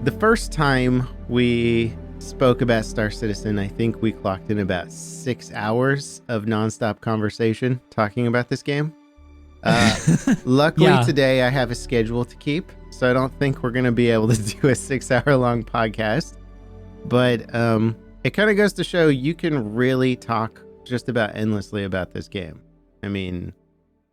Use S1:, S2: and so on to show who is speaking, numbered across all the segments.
S1: the first time we spoke about Star Citizen, I think we clocked in about 6 hours of nonstop conversation talking about this game. Luckily
S2: Yeah.
S1: today I have a schedule to keep, so I don't think we're going to be able to do a 6-hour-long podcast. But it kind of goes to show you can really talk just about endlessly about this game. I mean,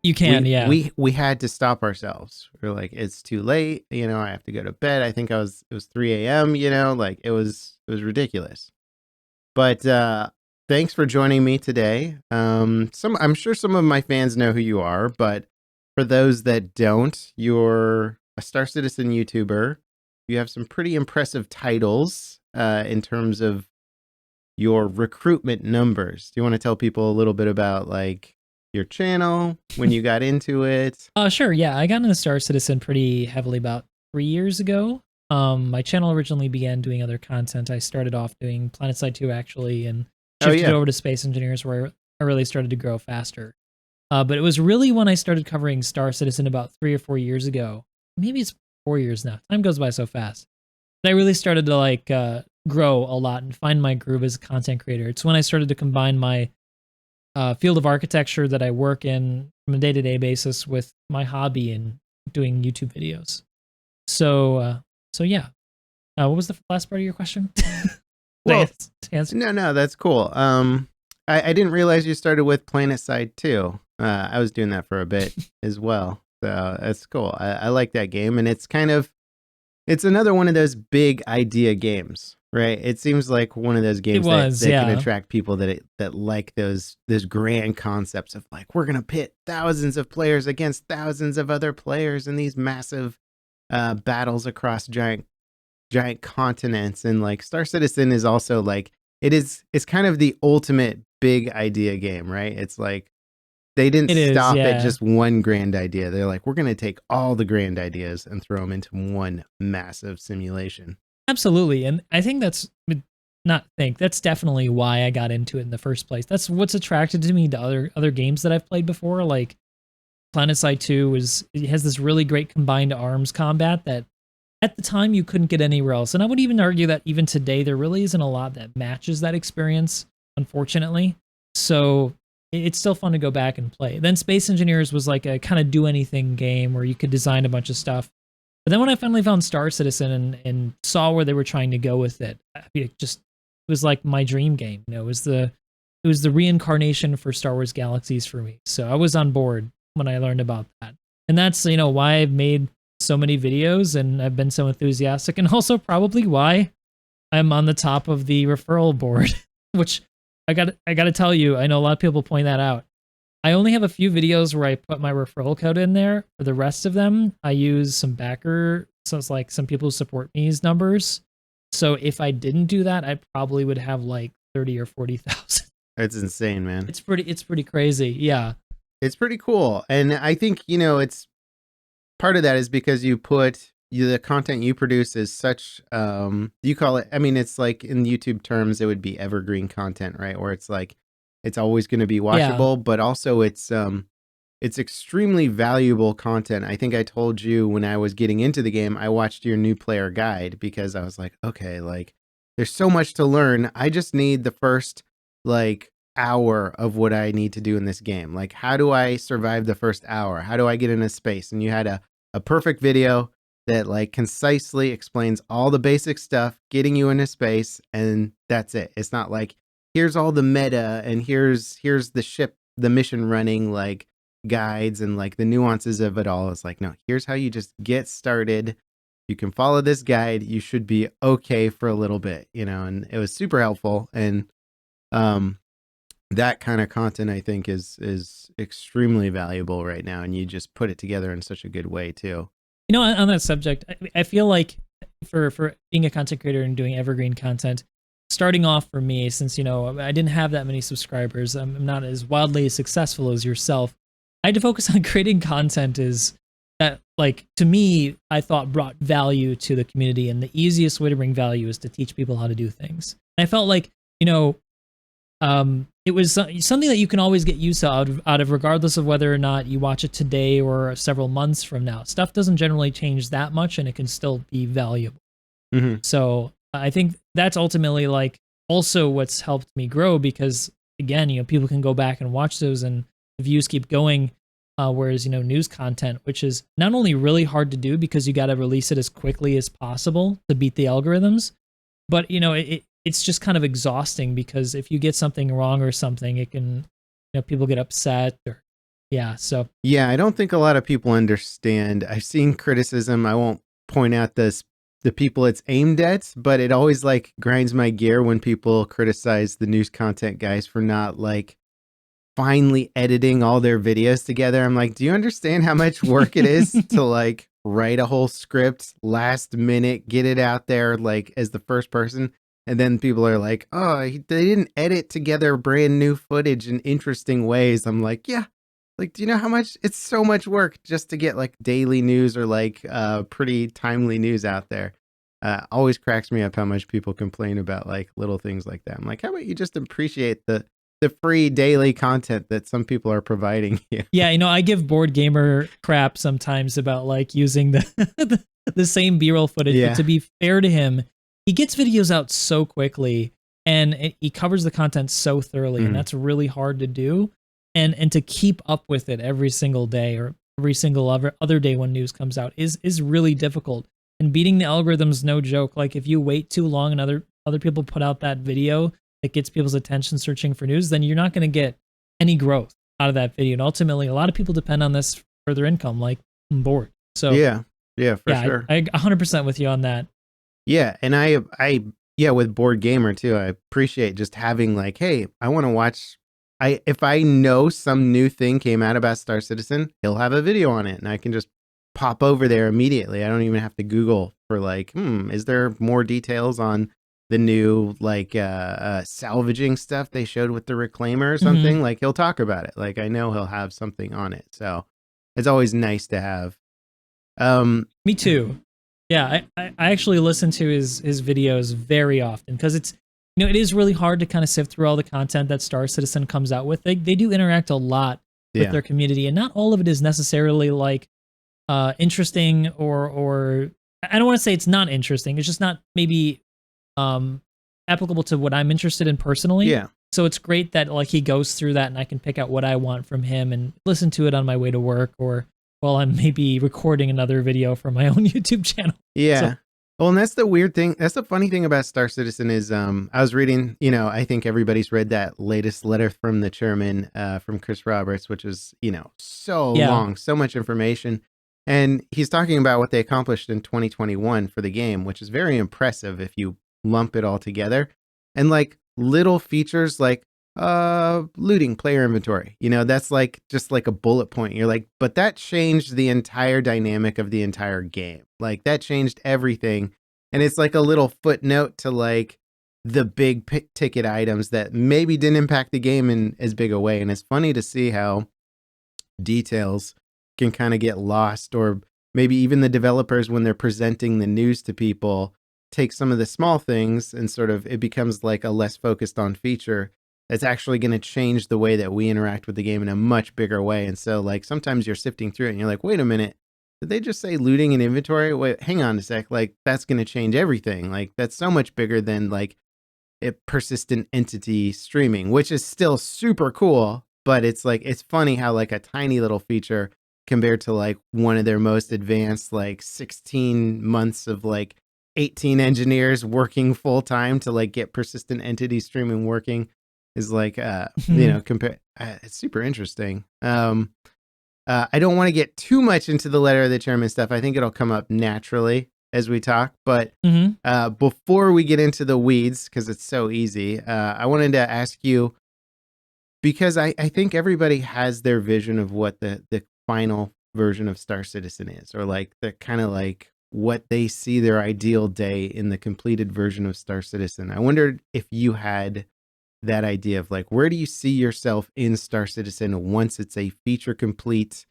S2: You can, yeah.
S1: We had to stop ourselves. We're like, it's too late. You know, I have to go to bed. I think it was 3 a.m. You know, like it was ridiculous. But thanks for joining me today. I'm sure some of my fans know who you are, but for those that don't, you're a Star Citizen YouTuber. You have some pretty impressive titles in terms of your recruitment numbers. Do you want to tell people a little bit about like your channel, when you got into it?
S2: Sure, yeah. I got into Star Citizen pretty heavily about 3 years ago. My channel originally began doing other content. I started off doing PlanetSide 2 actually, and shifted over to Space Engineers where I really started to grow faster. But it was really when I started covering Star Citizen about 3 or 4 years ago. Maybe it's 4 years now. Time goes by so fast. I really started to like grow a lot and find my groove as a content creator. It's when I started to combine my field of architecture that I work in from a day-to-day basis with my hobby and doing YouTube videos. So yeah. What was the last part of your question?
S1: Well, no, that's cool. I didn't realize you started with PlanetSide 2. I was doing that for a bit as well. So that's cool. I like that game, and it's another one of those big idea games, right? It seems like one of those games that can attract people that like those grand concepts of like, we're going to pit thousands of players against thousands of other players in these massive battles across giant continents. And like Star Citizen is also like, it's kind of the ultimate big idea game, right? It's like, they didn't stop at just one grand idea. They're like, we're going to take all the grand ideas and throw them into one massive simulation.
S2: Absolutely. And I think that's definitely why I got into it in the first place. That's what's attracted to me to other games that I've played before. Like PlanetSide 2 it has this really great combined arms combat that at the time you couldn't get anywhere else. And I would even argue that even today, there really isn't a lot that matches that experience, unfortunately. So it's still fun to go back and play. Then Space Engineers was like a kind of do anything game where you could design a bunch of stuff. But then when I finally found Star Citizen and saw where they were trying to go with it, it was like my dream game. You know, it was the reincarnation for Star Wars Galaxies for me. So I was on board when I learned about that. And that's, you know, why I've made so many videos and I've been so enthusiastic, and also probably why I'm on the top of the referral board, which I got to tell you, I know a lot of people point that out. I only have a few videos where I put my referral code in there. For the rest of them, I use some backer, so it's like some people who support me's numbers. So if I didn't do that, I probably would have like 30 or 40,000.
S1: That's insane, man.
S2: It's pretty crazy. Yeah.
S1: It's pretty cool. And I think, you know, it's part of that is because the content you produce is such, you call it, I mean, it's like in YouTube terms, it would be evergreen content, right? Where it's like, it's always going to be watchable, but also it's extremely valuable content. I think I told you when I was getting into the game, I watched your new player guide because I was like, okay, like there's so much to learn. I just need the first like hour of what I need to do in this game. Like, how do I survive the first hour? How do I get into space? And you had a perfect video that like concisely explains all the basic stuff, getting you into space, and that's it. It's not like, here's all the meta and here's the ship, the mission running like guides and like the nuances of it all. It's like, no, here's how you just get started. You can follow this guide. You should be okay for a little bit, you know, and it was super helpful. And that kind of content I think is extremely valuable right now. And you just put it together in such a good way too.
S2: You know, on that subject, I feel like for being a content creator and doing evergreen content, starting off for me, since, you know, I didn't have that many subscribers, I'm not as wildly successful as yourself, I had to focus on creating content that, like, to me, I thought brought value to the community, and the easiest way to bring value is to teach people how to do things. And I felt like, you know, it was something that you can always get use out of regardless of whether or not you watch it today or several months from now. Stuff doesn't generally change that much, and it can still be valuable.
S1: Mhm.
S2: So I think that's ultimately like also what's helped me grow because again, people can go back and watch those and the views keep going. Whereas, news content, which is not only really hard to do because you got to release it as quickly as possible to beat the algorithms, but it's just kind of exhausting because if you get something wrong or something, it can, people get upset or yeah. So
S1: Yeah, I don't think a lot of people understand. I've seen criticism. I won't point out the people it's aimed at, but it always like grinds my gear when people criticize the news content guys for not like finally editing all their videos together. I'm like, do you understand how much work it is to like write a whole script last minute, get it out there like as the first person? And then people are like, oh, they didn't edit together brand new footage in interesting ways. I'm like, yeah. Like, do you know how much it's so much work just to get like daily news or like pretty timely news out there? Always cracks me up how much people complain about like little things like that. I'm like, how about you just appreciate the free daily content that some people are providing you?
S2: yeah, I give Board Gamer crap sometimes about like using the the same B-roll footage, but
S1: Yeah.
S2: to be fair to him, he gets videos out so quickly and he covers the content so thoroughly, and
S1: Mhm.
S2: that's really hard to do. And to keep up with it every single day or every single other day when news comes out is really difficult. And beating the algorithm's no joke. Like if you wait too long and other people put out that video that gets people's attention searching for news, then you're not going to get any growth out of that video. And ultimately, a lot of people depend on this for their income, like I'm bored. So
S1: Yeah. Yeah, for
S2: yeah,
S1: sure.
S2: I 100% with you on that.
S1: Yeah, and yeah, with Board Gamer too, I appreciate just having like, hey, I want to watch. I if I know some new thing came out about Star Citizen, he'll have a video on it, and I can just pop over there immediately. I don't even have to Google for like, is there more details on the new like salvaging stuff they showed with the Reclaimer or
S2: Hmm.
S1: something? Like he'll talk about it. Like I know he'll have something on it, so it's always nice to have. Um,
S2: Me too. Yeah, I actually listen to his videos very often because it's it is really hard to kind of sift through all the content that Star Citizen comes out with. They do interact a lot with
S1: yeah,
S2: their community, and not all of it is necessarily like interesting or I don't want to say it's not interesting. It's just not maybe um applicable to what I'm interested in personally.
S1: yeah.
S2: So it's great that like he goes through that and I can pick out what I want from him and listen to it on my way to work or while I'm maybe recording another video for my own YouTube channel. So
S1: Yeah. Well, and that's the weird thing. That's the funny thing about Star Citizen is I was reading, I think everybody's read that latest letter from the chairman from Chris Roberts, which is, so
S2: yeah.
S1: long, so much information. And he's talking about what they accomplished in 2021 for the game, which is very impressive if you lump it all together. And like little features like looting player inventory, that's like just like a bullet point. You're like, but that changed the entire dynamic of the entire game. Like that changed everything. And it's like a little footnote to like the big ticket items that maybe didn't impact the game in as big a way. And it's funny to see how details can kind of get lost, or maybe even the developers, when they're presenting the news to people, take some of the small things and sort of it becomes like a less focused on feature that's actually going to change the way that we interact with the game in a much bigger way. And so like sometimes you're sifting through it and you're like, wait a minute, did they just say looting and inventory? Wait, hang on a sec. Like that's going to change everything. Like that's so much bigger than like persistent entity streaming, which is still super cool. But it's like, it's funny how like a tiny little feature compared to like one of their most advanced, like 16 months of like 18 engineers working full time to like get persistent entity streaming working is like,
S2: Mhm.
S1: compare. It's super interesting. I don't want to get too much into the letter of the chairman stuff. I think it'll come up naturally as we talk. But
S2: Mhm.
S1: before we get into the weeds, because it's so easy, I wanted to ask you, because I think everybody has their vision of what the final version of Star Citizen is, or like the kind of like what they see their ideal day in the completed version of Star Citizen. I wondered if you had that idea of like, where do you see yourself in Star Citizen once it's a feature complete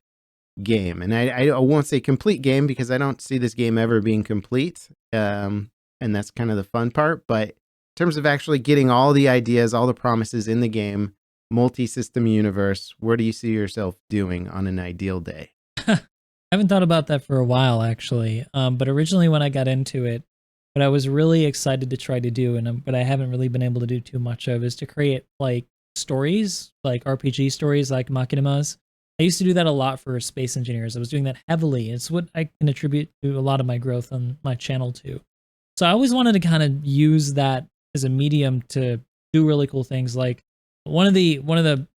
S1: game? And I won't say complete game because I don't see this game ever being complete. And that's kind of the fun part. But in terms of actually getting all the ideas, all the promises in the game, multi-system universe, where do you see yourself doing on an ideal day?
S2: I haven't thought about that for a while actually. But originally when I got into it, what I was really excited to try to do, and but I haven't really been able to do too much of, is to create like stories, like RPG stories, like Machinimas. I used to do that a lot for Space Engineers. I was doing that heavily. It's what I can attribute to a lot of my growth on my channel too. So I always wanted to kind of use that as a medium to do really cool things. Like one of the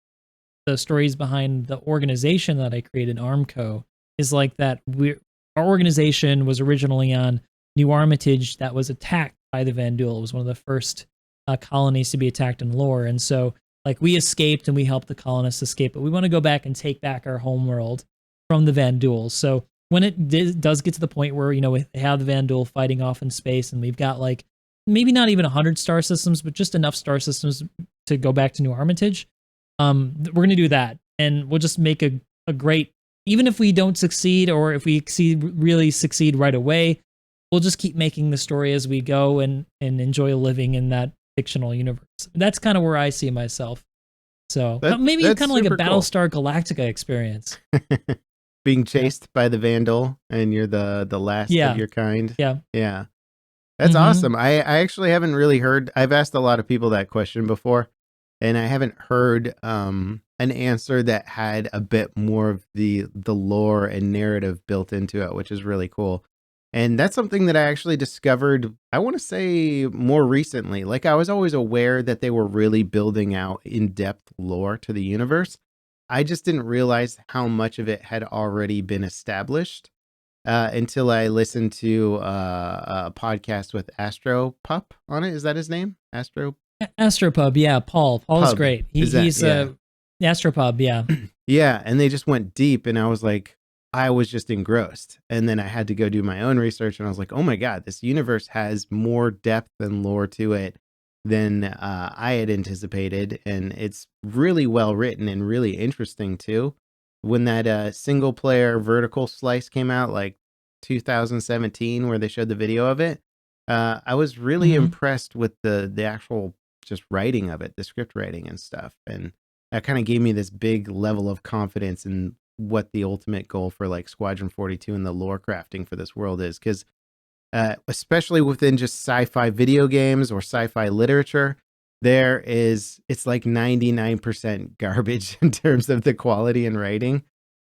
S2: stories behind the organization that I created, Armco, is like that our organization was originally on New Armitage that was attacked by the Vandul. It was one of the first colonies to be attacked in lore, and so like we escaped and we helped the colonists escape, but we want to go back and take back our homeworld from the Vanduls. So when it does get to the point where we have the Vandul fighting off in space, and we've got like maybe not even 100 star systems, but just enough star systems to go back to New Armitage, we're going to do that, and we'll just make a great, even if we don't succeed, or if we really succeed right away, we'll just keep making the story as we go, and enjoy living in that fictional universe. That's kind of where I see myself. So maybe it's kind of like a Battlestar Galactica experience.
S1: Being chased by the Vandal, and you're the last of your kind. Yeah. That's awesome. I actually haven't really heard, I've asked a lot of people that question before, and I haven't heard an answer that had a bit more of the lore and narrative built into it, which is really cool. And that's something that I actually discovered, I want to say, more recently. Like, I was always aware that they were really building out in-depth lore to the universe. I just didn't realize how much of it had already been established until I listened to a podcast with Astro Pup on it. Is that his name?
S2: Astropub, yeah. Paul is great. He's Astropub, yeah.
S1: Yeah, and they just went deep, and I was like, I was just engrossed. And then I had to go do my own research, and I was like, oh my God, this universe has more depth and lore to it than I had anticipated. And it's really well written and really interesting too. When that single player vertical slice came out, like 2017, where they showed the video of it, I was really impressed with the actual just writing of it, the script writing and stuff. And that kind of gave me this big level of confidence in what the ultimate goal for like Squadron 42 and the lore crafting for this world is. Because especially within just sci-fi video games or sci-fi literature, it's like 99% garbage in terms of the quality and writing.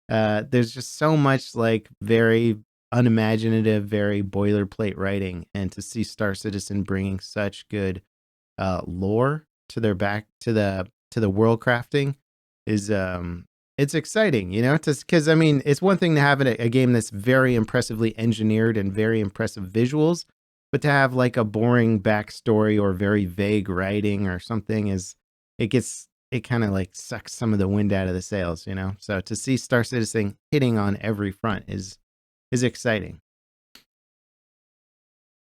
S1: There's just so much like very unimaginative, very boilerplate writing, and to see Star Citizen bringing such good lore to their back to the world crafting is it's exciting, because I mean, it's one thing to have a game that's very impressively engineered and very impressive visuals, but to have like a boring backstory or very vague writing or something it kind of like sucks some of the wind out of the sails, So to see Star Citizen hitting on every front is exciting.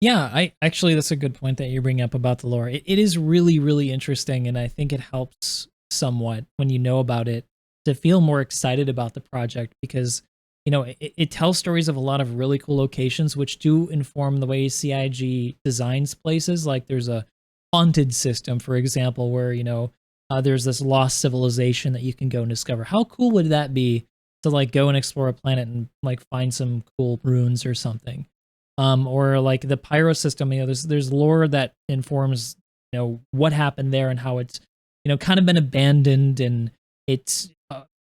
S2: Yeah, that's a good point that you bring up about the lore. It is really, really interesting, and I think it helps somewhat when you know about it to feel more excited about the project, because it tells stories of a lot of really cool locations, which do inform the way CIG designs places. Like there's a haunted system, for example, where there's this lost civilization that you can go and discover. How cool would that be to like go and explore a planet and like find some cool ruins or something? Or like the pyro system, there's lore that informs what happened there and how it's kind of been abandoned, and it's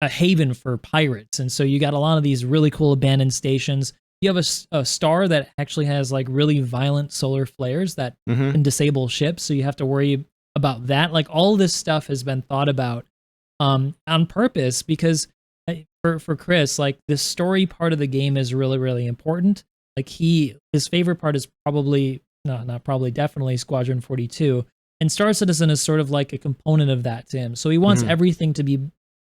S2: a haven for pirates. And so you got a lot of these really cool abandoned stations. You have a star that actually has like really violent solar flares that can disable ships, so you have to worry about that. Like all this stuff has been thought about on purpose, because for Chris, like the story part of the game is really, really important. Like his favorite part is definitely Squadron 42, and Star Citizen is sort of like a component of that to him. So he wants everything to be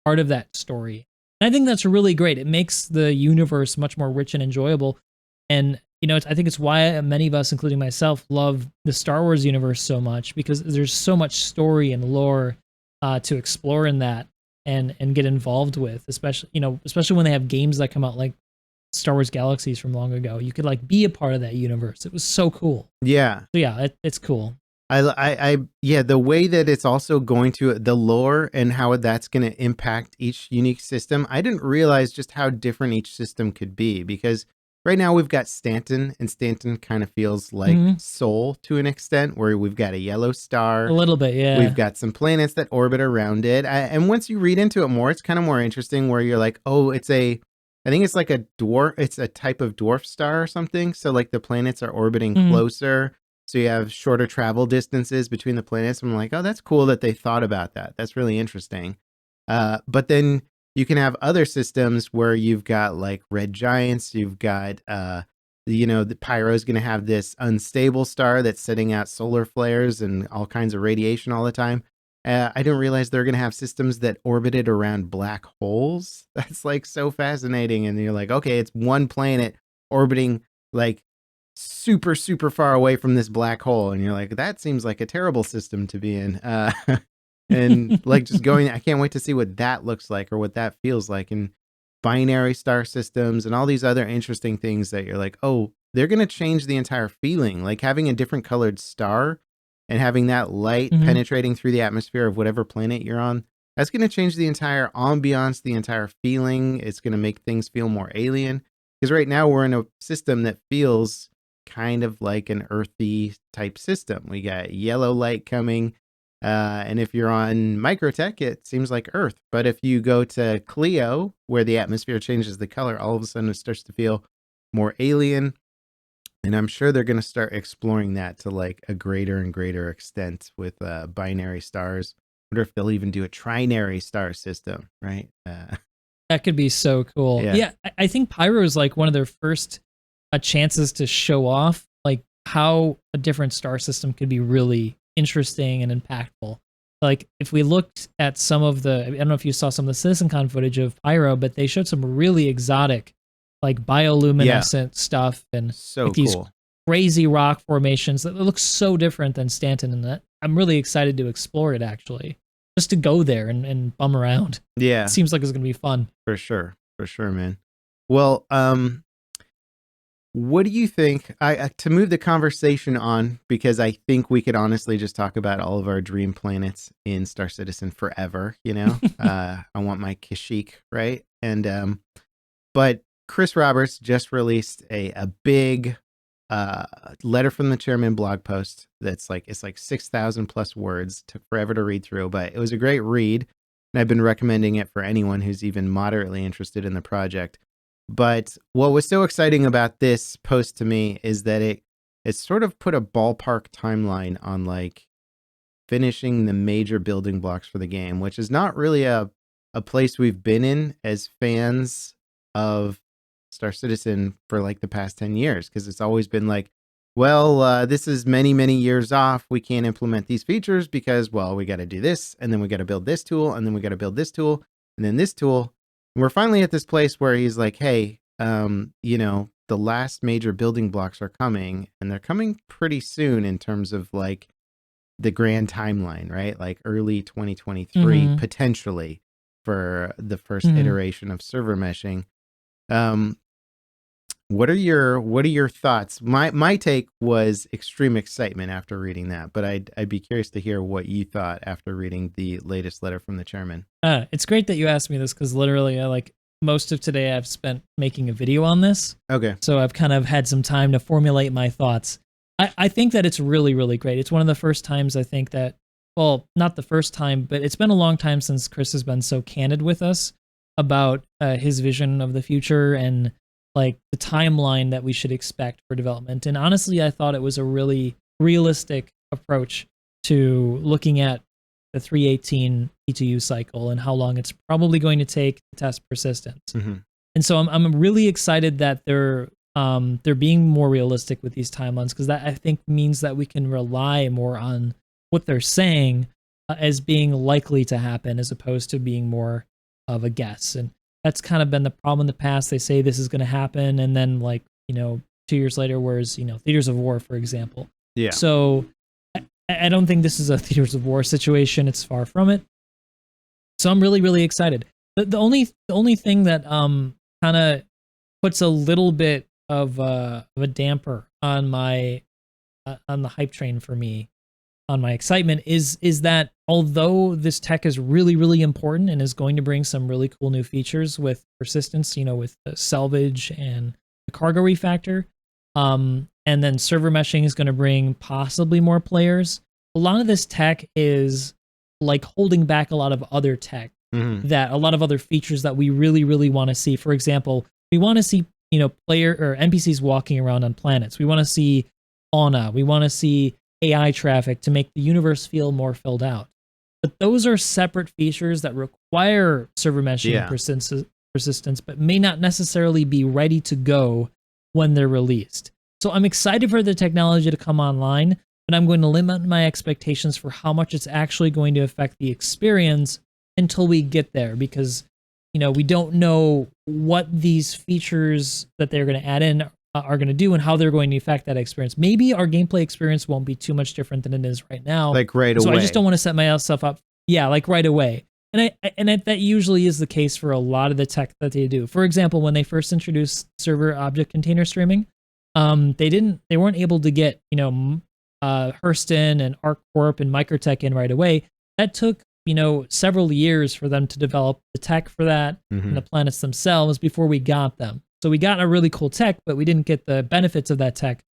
S2: part of that story. And I think that's really great. It makes the universe much more rich and enjoyable. And I think it's why many of us, including myself, love the Star Wars universe so much, because there's so much story and lore to explore in that and get involved with, especially when they have games that come out like Star Wars Galaxies from long ago. You could like be a part of that universe. It was so cool.
S1: Yeah.
S2: So yeah, it's cool.
S1: The way that it's also going to the lore and how that's going to impact each unique system. I didn't realize just how different each system could be, because right now we've got Stanton, and Stanton kind of feels like
S2: Mhm.
S1: Sol to an extent, where we've got a yellow star.
S2: A little bit,
S1: We've
S2: yeah.
S1: got some planets that orbit around it. And once you read into it more, it's kind of more interesting where you're like, oh, I think it's like a dwarf, it's a type of dwarf star or something. So like the planets are orbiting
S2: Mhm.
S1: closer. So you have shorter travel distances between the planets. I'm like, oh, that's cool that they thought about that. That's really interesting. But then you can have other systems where you've got like red giants, you've got, the Pyro is going to have this unstable star that's setting out solar flares and all kinds of radiation all the time. I didn't realize they're going to have systems that orbited around black holes. That's like so fascinating. And you're like, okay, it's one planet orbiting like super, super far away from this black hole. And you're like, that seems like a terrible system to be in. And like just going, I can't wait to see what that looks like or what that feels like. And binary star systems and all these other interesting things that you're like, oh, they're going to change the entire feeling. Like having a different colored star and having that light
S2: Mhm.
S1: penetrating through the atmosphere of whatever planet you're on, that's going to change the entire ambiance, the entire feeling. It's going to make things feel more alien. Because right now we're in a system that feels kind of like an earthy type system. We got yellow light coming. And if you're on Microtech, it seems like Earth. But if you go to Clio, where the atmosphere changes the color, all of a sudden it starts to feel more alien. And I'm sure they're going to start exploring that to like a greater and greater extent with binary stars. I wonder if they'll even do a trinary star system, right?
S2: That could be so cool.
S1: Yeah.
S2: Yeah, I think Pyro is like one of their first chances to show off like how a different star system could be really interesting and impactful. Like if we looked at some of the, I don't know if you saw some of the CitizenCon footage of Pyro, but they showed some really exotic, like
S1: Yeah.
S2: bioluminescent stuff and
S1: So
S2: like these
S1: cool.
S2: crazy rock formations that look so different than Stanton. And that I'm really excited to explore it actually, just to go there and bum around. It
S1: Yeah,
S2: seems like it's gonna be fun.
S1: for sure. For sure, man. Well, what do you think? I to move the conversation on because I think we could honestly just talk about all of our dream planets in Star Citizen forever. I want my Kashyyyk, right? And but Chris Roberts just released a big uh letter from the chairman blog post that's like it's like 6,000 plus words. Took forever to read through, but it was a great read, and I've been recommending it for anyone who's even moderately interested in the project. But what was so exciting about this post to me is that it sort of put a ballpark timeline on like finishing the major building blocks for the game, which is not really a place we've been in as fans of Star Citizen for like the past 10 years, because it's always been like, well, this is many, many years off. We can't implement these features because, well, we got to do this, and then we got to build this tool, and then we got to build this tool, and then this tool. And we're finally at this place where he's like, hey, the last major building blocks are coming, and they're coming pretty soon in terms of like the grand timeline, right? Like early 2023,
S2: Hmm.
S1: potentially for the first
S2: Hmm.
S1: iteration of server meshing. Um, what are your thoughts? My take was extreme excitement after reading that, but I'd be curious to hear what you thought after reading the latest letter from the chairman.
S2: It's great that you asked me this because literally, I like most of today I've spent making a video on this,
S1: Okay.
S2: so I've kind of had some time to formulate my thoughts. I think that it's really, really great. It's one of the first times I think that, well, not the first time, but it's been a long time since Chris has been so candid with us about his vision of the future and like the timeline that we should expect for development. And honestly, I thought it was a really realistic approach to looking at the 318 PTU cycle and how long it's probably going to take to test persistence.
S1: Mm-hmm.
S2: And so I'm really excited that they're being more realistic with these timelines because that I think means that we can rely more on what they're saying as being likely to happen as opposed to being more of a guess. And that's kind of been the problem in the past. They say this is going to happen, and then like 2 years later, whereas Theaters of War, for example.
S1: Yeah.
S2: So I don't think this is a Theaters of War situation. It's far from it. So I'm really, really excited. The only thing that kind of puts a little bit of a damper on my on the hype train for me, on my excitement is that although this tech is really, really important and is going to bring some really cool new features with persistence, with the salvage and the cargo refactor, and then server meshing is going to bring possibly more players. A lot of this tech is like holding back a lot of other tech, that a lot of other features that we really, really want to see. For example, we want to see, player or NPCs walking around on planets. We want to see fauna. We want to see AI traffic to make the universe feel more filled out. But those are separate features that require server meshing and persistence, but may not necessarily be ready to go when they're released. So I'm excited for the technology to come online, but I'm going to limit my expectations for how much it's actually going to affect the experience until we get there, because we don't know what these features that they're going to add in are going to do and how they're going to affect that experience. Maybe our gameplay experience won't be too much different than it is right now.
S1: Like right away.
S2: So I just don't want to set myself up. Yeah, like right away. And that usually is the case for a lot of the tech that they do. For example, when they first introduced server object container streaming, they weren't able to get, Hurston and ArcCorp and Microtech in right away. That took, several years for them to develop the tech for that and the planets themselves before we got them. So we got a really cool tech, but we didn't get the benefits of that tech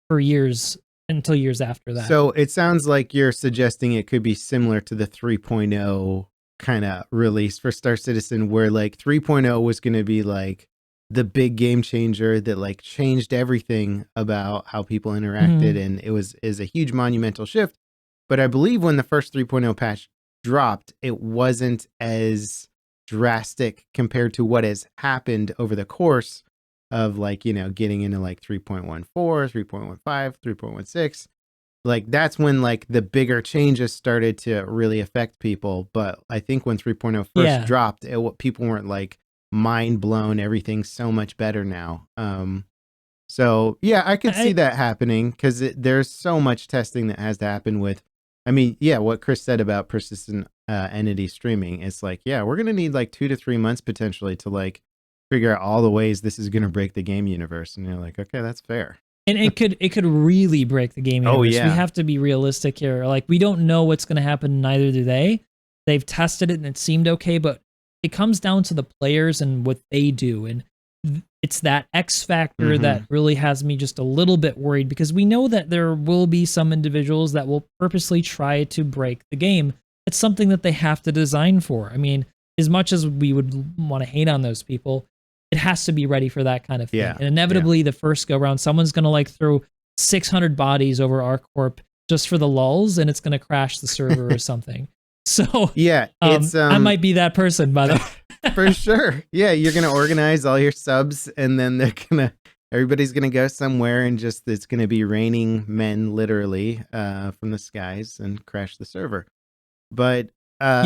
S2: for years until years after that.
S1: So it sounds like you're suggesting it could be similar to the 3.0 kind of release for Star Citizen, where like 3.0 was going to be like the big game changer that like changed everything about how people interacted. And is a huge monumental shift. But I believe when the first 3.0 patch dropped, it wasn't as drastic compared to what has happened over the course of like, getting into like 3.14, 3.15, 3.16. Like that's when like the bigger changes started to really affect people. But I think when 3.0 first dropped, people weren't like mind blown. Everything's so much better now. So yeah, I could see that happening because there's so much testing that has to happen with, what Chris said about persistent entity streaming. It's like, we're going to need like 2 to 3 months potentially to like figure out all the ways this is going to break the game universe. And you're like, okay, that's fair.
S2: And it could really break the game universe. We have to be realistic here. Like we don't know what's going to happen. Neither do they. They've tested it and it seemed okay, but it comes down to the players and what they do. And it's that X factor that really has me just a little bit worried, because we know that there will be some individuals that will purposely try to break the game. It's something that they have to design for. As much as we would want to hate on those people, it has to be ready for that kind of thing. And inevitably, the first go round, someone's going to like throw 600 bodies over ArcCorp just for the lulls, and it's going to crash the server or something. So I might be that person, by the way.
S1: For sure. Yeah, you're going to organize all your subs, and then everybody's going to go somewhere, and it's going to be raining men literally from the skies and crash the server. But
S2: I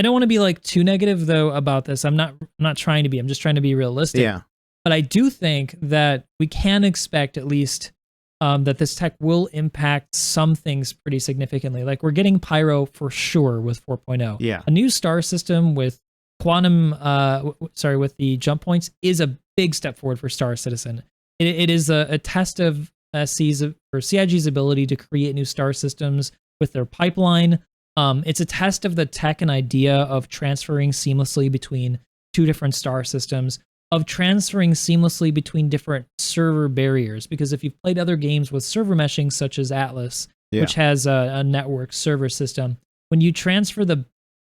S2: don't want to be like too negative though about this. I'm not trying to be. I'm just trying to be realistic.
S1: Yeah.
S2: But I do think that we can expect at least that this tech will impact some things pretty significantly. Like we're getting Pyro for sure with 4.0.
S1: Yeah.
S2: A new star system with quantum, with the jump points is a big step forward for Star Citizen. It is a test of CIG's ability to create new star systems with their pipeline. It's a test of the tech and idea of transferring seamlessly between two different star systems, of transferring seamlessly between different server barriers. Because if you've played other games with server meshing, such as Atlas, which has a network server system, when you transfer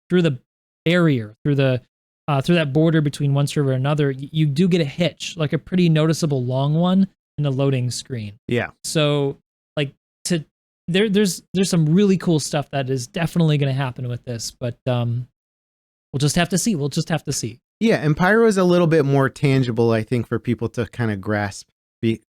S2: through the barrier, through that border between one server and another, you do get a hitch, like a pretty noticeable long one in the loading screen. Yeah. So like there's some really cool stuff that is definitely going to happen with this, but we'll just have to see.
S1: Yeah, and Pyro is a little bit more tangible, I think, for people to kind of grasp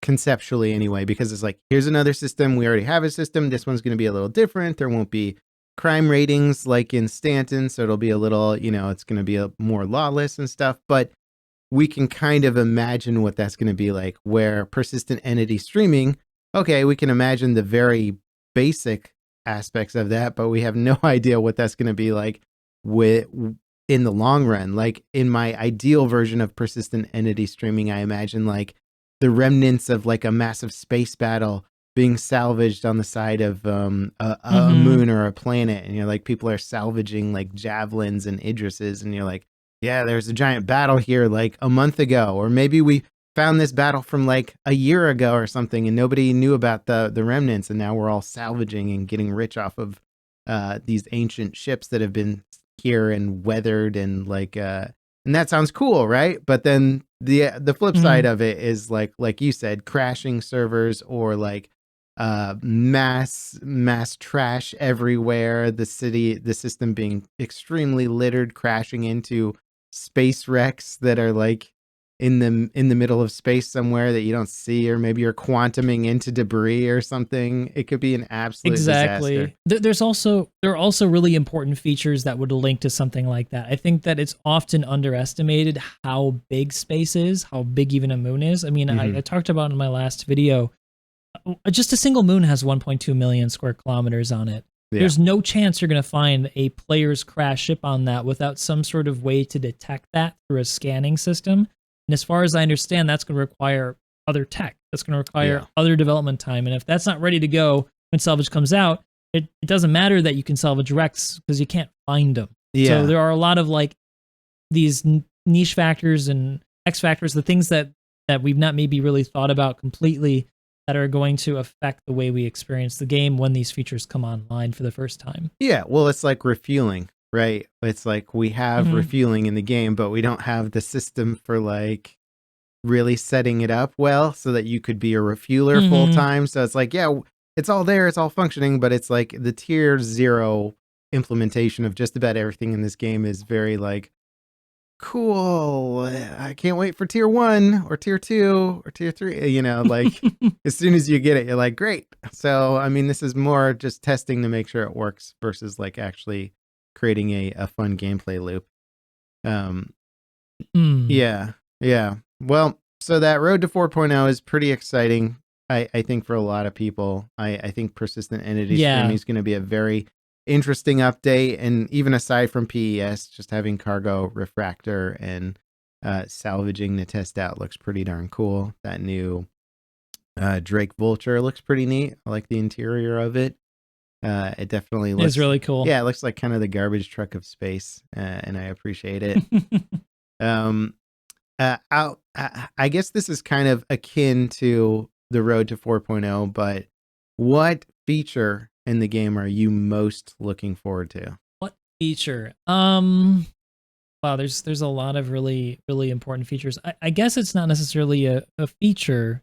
S1: conceptually anyway, because it's like, here's another system. We already have a system. This one's going to be a little different. There won't be crime ratings like in Stanton, so it'll be a little, it's going to be more lawless and stuff, but we can kind of imagine what that's going to be like, where persistent entity streaming, okay, we can imagine the very basic aspects of that, but we have no idea what that's going to be like in the long run. Like in my ideal version of persistent entity streaming, I imagine like the remnants of like a massive space battle being salvaged on the side of a moon or a planet, and like people are salvaging like javelins and Idrises, and you're like, yeah, there's a giant battle here like a month ago, or maybe we found this battle from like a year ago or something, and nobody knew about the remnants, and now we're all salvaging and getting rich off of these ancient ships that have been here and weathered and like and that sounds cool, right? But then the flip side of it is like you said, crashing servers or like mass trash everywhere, the system being extremely littered, crashing into space wrecks that are like in the middle of space somewhere that you don't see, or maybe you're quantuming into debris or something. It could be an absolute disaster.
S2: Exactly. There are also really important features that would link to something like that. I think that it's often underestimated how big space is, how big even a moon is. I mean, I talked about in my last video, just a single moon has 1.2 million square kilometers on it. Yeah. There's no chance you're going to find a player's crash ship on that without some sort of way to detect that through a scanning system. And as far as I understand, that's going to require other tech. That's going to require other development time. And if that's not ready to go when salvage comes out, it doesn't matter that you can salvage wrecks because you can't find them. Yeah. So there are a lot of like these niche factors and X factors, the things that we've not maybe really thought about completely, that are going to affect the way we experience the game when these features come online for the first time.
S1: Yeah, well, it's like refueling, right? It's like we have refueling in the game, but we don't have the system for like really setting it up well so that you could be a refueler full time. So it's like, yeah, it's all there, it's all functioning, but it's like the tier 0 implementation of just about everything in this game is very like, cool, I can't wait for tier 1 or tier 2 or tier 3, you know, like as soon as you get it, you're like, great. So, I mean, this is more just testing to make sure it works versus like actually creating a fun gameplay loop. Yeah. Well, so that road to 4.0 is pretty exciting. I think for a lot of people, I think persistent entity streaming is going to be a very interesting update. And even aside from PES, just having cargo refractor and salvaging to test out looks pretty darn cool. That new Drake Vulture looks pretty neat. I like the interior of it. It definitely looks
S2: really cool.
S1: Yeah, it looks like kind of the garbage truck of space, and I appreciate it. I guess this is kind of akin to the road to 4.0, but what feature in the game are you most looking forward to?
S2: What feature? Wow, there's a lot of really, really important features. I guess it's not necessarily a feature,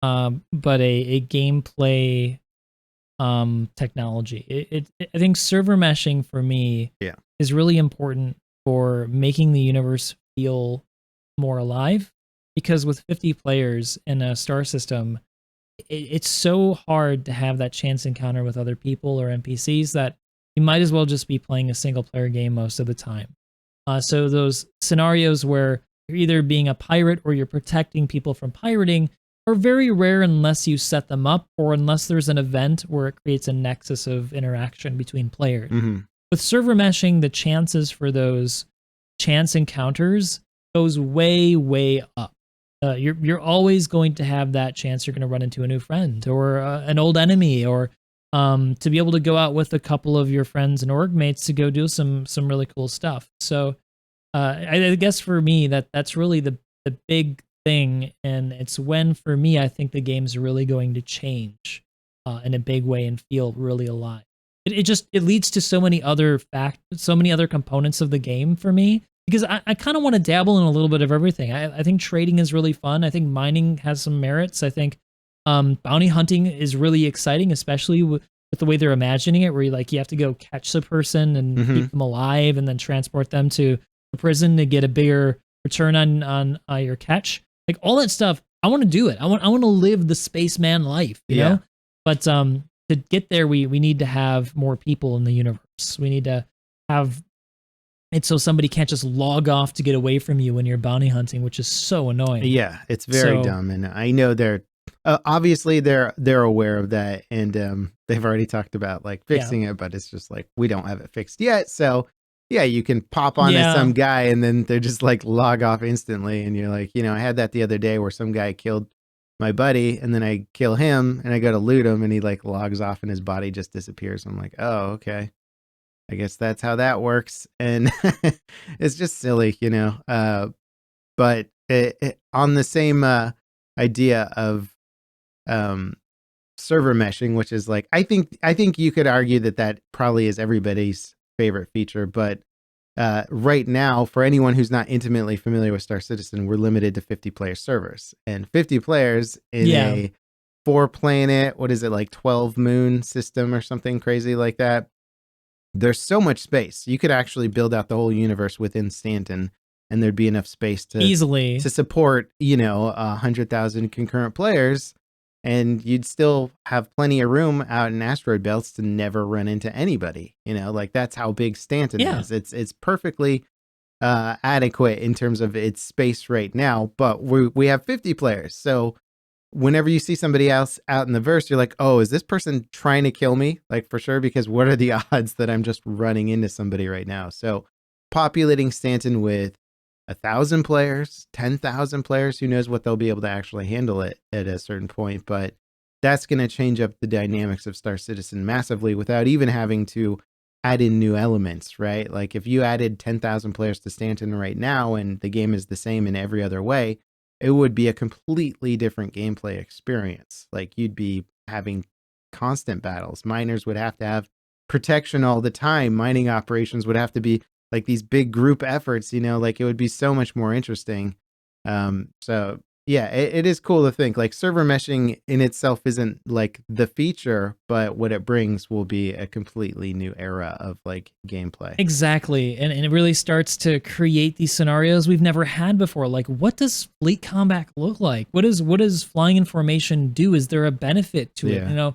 S2: but a gameplay technology. I think server meshing for me is really important for making the universe feel more alive, because with 50 players in a star system, it's so hard to have that chance encounter with other people or NPCs that you might as well just be playing a single player game most of the time. So those scenarios where you're either being a pirate or you're protecting people from pirating are very rare unless you set them up or unless there's an event where it creates a nexus of interaction between players. With server meshing, the chances for those chance encounters goes way, way up. You're always going to have that chance you're going to run into a new friend or an old enemy, or to be able to go out with a couple of your friends and org mates to go do some really cool stuff. So I guess for me that's really the big thing, and it's when for me I think the game's really going to change in a big way and feel really alive. It leads to so many other components of the game for me, because I kind of want to dabble in a little bit of everything. I think trading is really fun. I think mining has some merits. I think bounty hunting is really exciting, especially with the way they're imagining it, where you have to go catch the person and keep them alive and then transport them to the prison to get a bigger return on your catch. Like all that stuff, I want to do it. I want to live the spaceman life, you know? But to get there, we need to have more people in the universe. We need to have it so somebody can't just log off to get away from you when you're bounty hunting, which is so annoying.
S1: Yeah, it's very dumb, and I know they're obviously they're aware of that, and they've already talked about like fixing it, but it's just like we don't have it fixed yet. So yeah, you can pop on to some guy and then they're just like log off instantly, and you're like, I had that the other day where some guy killed my buddy, and then I kill him and I go to loot him, and he like logs off and his body just disappears. I'm like, oh, okay. I guess that's how that works. And it's just silly, you know. But on the same idea of um, server meshing, which is like, I think you could argue that that probably is everybody's favorite feature. But right now, for anyone who's not intimately familiar with Star Citizen, we're limited to 50-player servers, and 50 players in
S2: Yeah.
S1: a 4-planet, what is it, like 12 moon system or something crazy like that. There's so much space. You could actually build out the whole universe within Stanton, and there'd be enough space
S2: Easily.
S1: to support, 100,000 concurrent players, and you'd still have plenty of room out in asteroid belts to never run into anybody. Like that's how big Stanton
S2: Yeah.
S1: is. It's perfectly adequate in terms of its space right now, but we have 50 players, so whenever you see somebody else out in the verse, you're like, oh, is this person trying to kill me? Like, for sure, because what are the odds that I'm just running into somebody right now? So populating Stanton with 1,000 players, 10,000 players, who knows what they'll be able to actually handle it at a certain point. But that's going to change up the dynamics of Star Citizen massively without even having to add in new elements, right? Like if you added 10,000 players to Stanton right now and the game is the same in every other way, it would be a completely different gameplay experience. Like you'd be having constant battles. Miners would have to have protection all the time. Mining operations would have to be like these big group efforts, like it would be so much more interesting. So yeah, it is cool to think like server meshing in itself isn't like the feature, but what it brings will be a completely new era of like gameplay.
S2: Exactly. And it really starts to create these scenarios we've never had before. Like, what does fleet combat look like? What does flying in formation do? Is there a benefit to it?
S1: Yeah.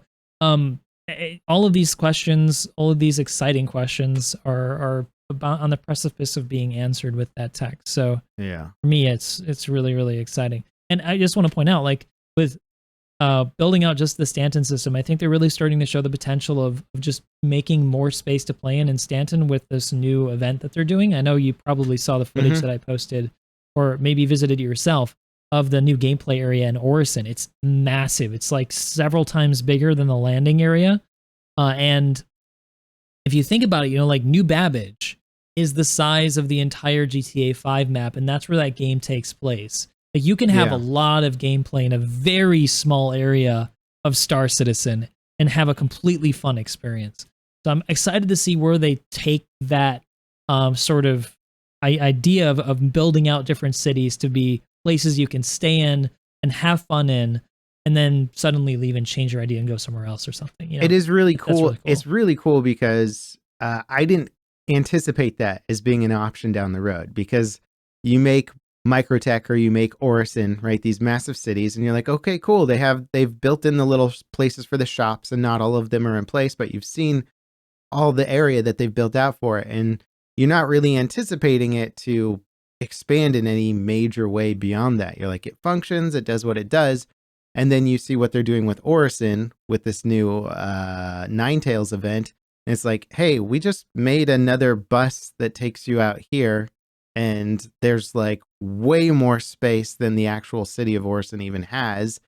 S2: All of these questions, all of these exciting questions are about on the precipice of being answered with that tech. So
S1: Yeah.
S2: for me, it's really, really exciting. And I just want to point out, like with building out just the Stanton system, I think they're really starting to show the potential of just making more space to play in Stanton with this new event that they're doing. I know you probably saw the footage that I posted, or maybe visited it yourself, of the new gameplay area in Orison. It's massive. It's like several times bigger than the landing area. And if you think about it, like New Babbage is the size of the entire GTA 5 map, and that's where that game takes place. Like you can have a lot of gameplay in a very small area of Star Citizen and have a completely fun experience. So I'm excited to see where they take that sort of idea of building out different cities to be places you can stay in and have fun in, and then suddenly leave and change your idea and go somewhere else or something.
S1: It is really cool.
S2: Really cool.
S1: It's really cool because I didn't anticipate that as being an option down the road, because you make Microtech or you make Orison, right? These massive cities, and you're like, okay, cool. They've built in the little places for the shops, and not all of them are in place, but you've seen all the area that they've built out for it, and you're not really anticipating it to expand in any major way beyond that. You're like, it functions, it does what it does, and then you see what they're doing with Orison with this new Ninetales event. And it's like, hey, we just made another bus that takes you out here, and there's like way more space than the actual city of Orison even has,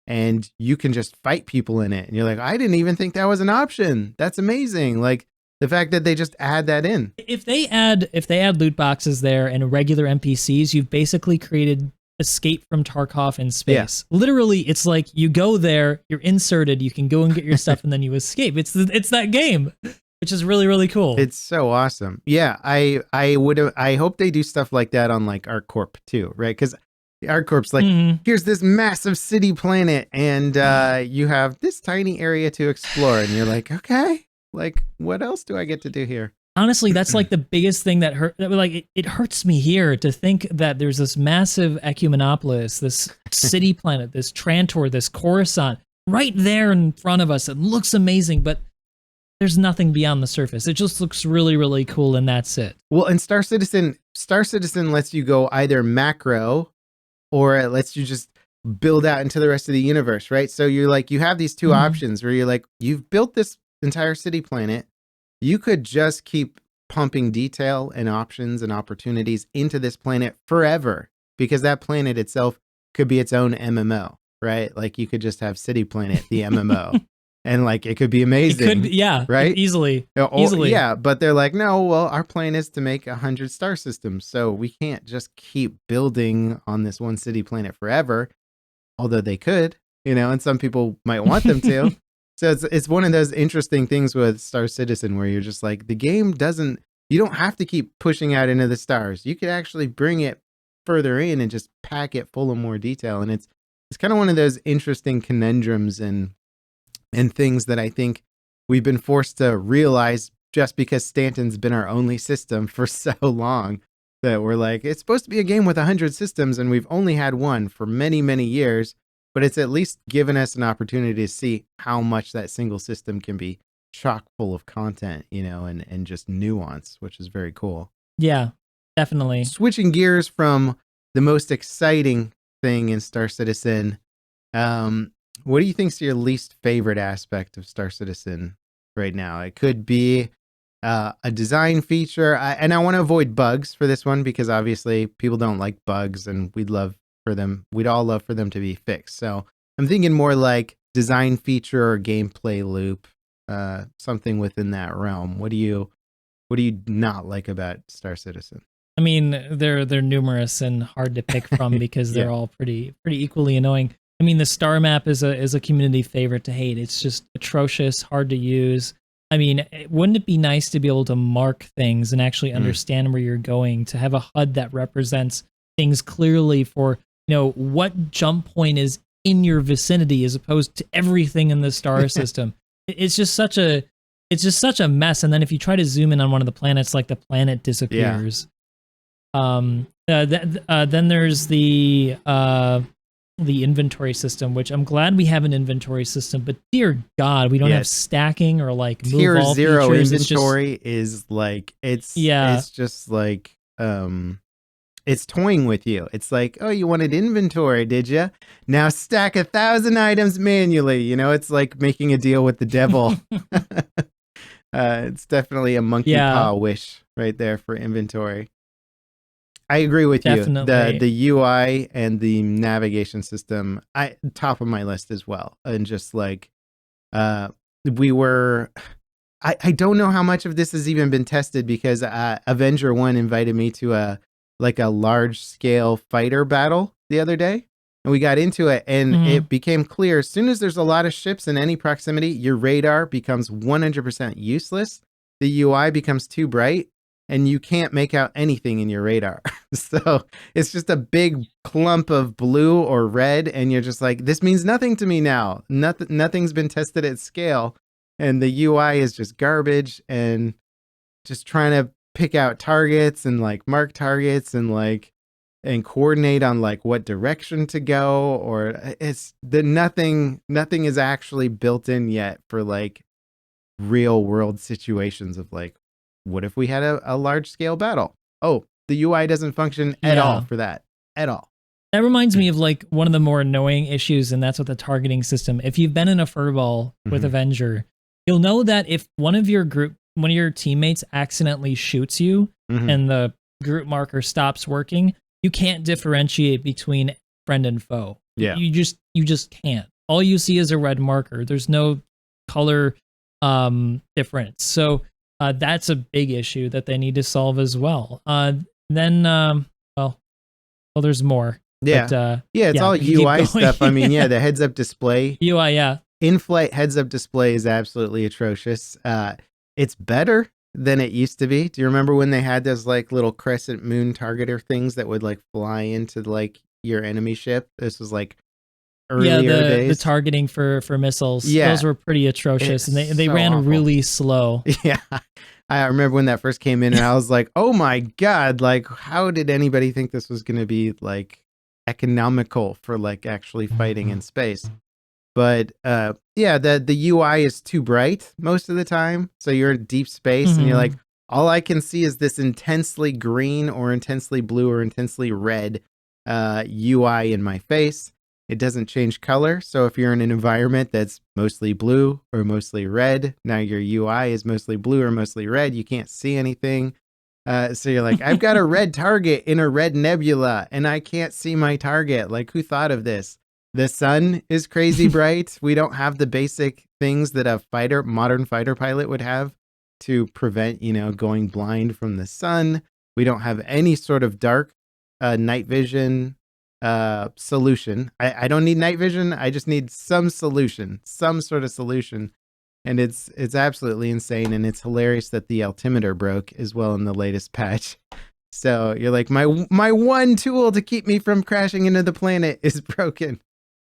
S1: and you can just fight people in it. And you're like, I didn't even think that was an option. That's amazing. Like the fact that they just add that in.
S2: If they add loot boxes there and regular NPCs, you've basically created Escape from Tarkov in space. Yeah. Literally, it's like you go there, you're inserted, you can go and get your stuff, and then you escape. It's that game, which is really, really cool.
S1: It's so awesome. Yeah, I hope they do stuff like that on like ArcCorp too, right? Because ArcCorp's like, here's this massive city planet, and you have this tiny area to explore, and you're like, okay, like what else do I get to do here?
S2: Honestly, that's like the biggest thing that hurt. Like it hurts me here to think that there's this massive Ecumenopolis, this city planet, this Trantor, this Coruscant, right there in front of us. It looks amazing, but there's nothing beyond the surface. It just looks really, really cool, and that's it.
S1: Well, and Star Citizen lets you go either macro, or it lets you just build out into the rest of the universe, right? So you're like, you have these two options where you're like, you've built this entire city planet. You could just keep pumping detail and options and opportunities into this planet forever, because that planet itself could be its own MMO, right? Like you could just have City Planet, the MMO. and like it could be
S2: It could be,
S1: amazing,
S2: yeah,
S1: right?
S2: easily, easily.
S1: Yeah, but they're like, no, well, our plan is to make 100 star systems, so we can't just keep building on this one city planet forever. Although they could, and some people might want them to. So it's one of those interesting things with Star Citizen where you're just like, the game doesn't, you don't have to keep pushing out into the stars. You could actually bring it further in and just pack it full of more detail. And it's kind of one of those interesting conundrums and things that I think we've been forced to realize just because Stanton's been our only system for so long, that we're like, it's supposed to be a game with 100 systems and we've only had one for many, many years, but it's at least given us an opportunity to see how much that single system can be chock full of content, and just nuance, which is very cool.
S2: Yeah, definitely.
S1: Switching gears from the most exciting thing in Star Citizen, what do you think's your least favorite aspect of Star Citizen right now? It could be a design feature, and I want to avoid bugs for this one because obviously people don't like bugs, and we'd all love for them to be fixed. So I'm thinking more like design feature or gameplay loop, something within that realm. What do you not like about Star Citizen?
S2: I mean, they're numerous and hard to pick from because they're all pretty equally annoying. I mean, the star map is a community favorite to hate. It's just atrocious, hard to use. I mean, wouldn't it be nice to be able to mark things and actually understand where you're going, to have a HUD that represents things clearly for, what jump point is in your vicinity as opposed to everything in the star system. It's just such a mess. And then if you try to zoom in on one of the planets, like the planet disappears. Then there's the inventory system, which I'm glad we have an inventory system, but dear God, we don't have stacking or like move
S1: tier
S2: all
S1: 0
S2: features.
S1: inventory is like, it's just like, it's toying with you. It's like, oh, you wanted inventory, did you? Now stack 1,000 items manually. It's like making a deal with the devil. It's definitely a monkey paw wish right there for inventory. I agree with you. The UI and the navigation system, top of my list as well. And just like, I don't know how much of this has even been tested because Avenger 1 invited me to a large scale fighter battle the other day. And we got into it, and it became clear as soon as there's a lot of ships in any proximity, your radar becomes 100% useless. The UI becomes too bright, and you can't make out anything in your radar. So it's just a big clump of blue or red, and you're just like, this means nothing to me now. Nothing's been tested at scale, and the UI is just garbage, and just trying to pick out targets and like mark targets and coordinate on like what direction to go, or nothing is actually built in yet for like real world situations of like, what if we had a large scale battle? Oh, the UI doesn't function at all for that. At all.
S2: That reminds me of like one of the more annoying issues, and that's with the targeting system. If you've been in a furball with Avenger, you'll know that if one of your teammates accidentally shoots you and the group marker stops working, you can't differentiate between friend and foe.
S1: Yeah.
S2: You just can't. All you see is a red marker. There's no color difference. So that's a big issue that they need to solve as well. There's more.
S1: Yeah. But, it's all UI stuff. I mean, the heads-up display.
S2: UI, yeah.
S1: In-flight heads-up display is absolutely atrocious. It's better than it used to be. Do you remember when they had those like little crescent moon targeter things that would like fly into like your enemy ship? This was like earlier days.
S2: The targeting for missiles. Yeah. Those were pretty atrocious, and they so ran awful. Really slow.
S1: Yeah. I remember when that first came in, and I was like, oh my God, like how did anybody think this was going to be like economical for like actually fighting in space? But the UI is too bright most of the time. So you're in deep space and you're like, all I can see is this intensely green or intensely blue or intensely red UI in my face. It doesn't change color. So if you're in an environment that's mostly blue or mostly red, now your UI is mostly blue or mostly red. You can't see anything. So you're like, I've got a red target in a red nebula and I can't see my target. Like, who thought of this? The sun is crazy bright. We don't have the basic things that a modern fighter pilot would have to prevent, going blind from the sun. We don't have any sort of dark night vision solution. I don't need night vision. I just need some solution, some sort of solution. And it's absolutely insane. And it's hilarious that the altimeter broke as well in the latest patch. So you're like, my one tool to keep me from crashing into the planet is broken.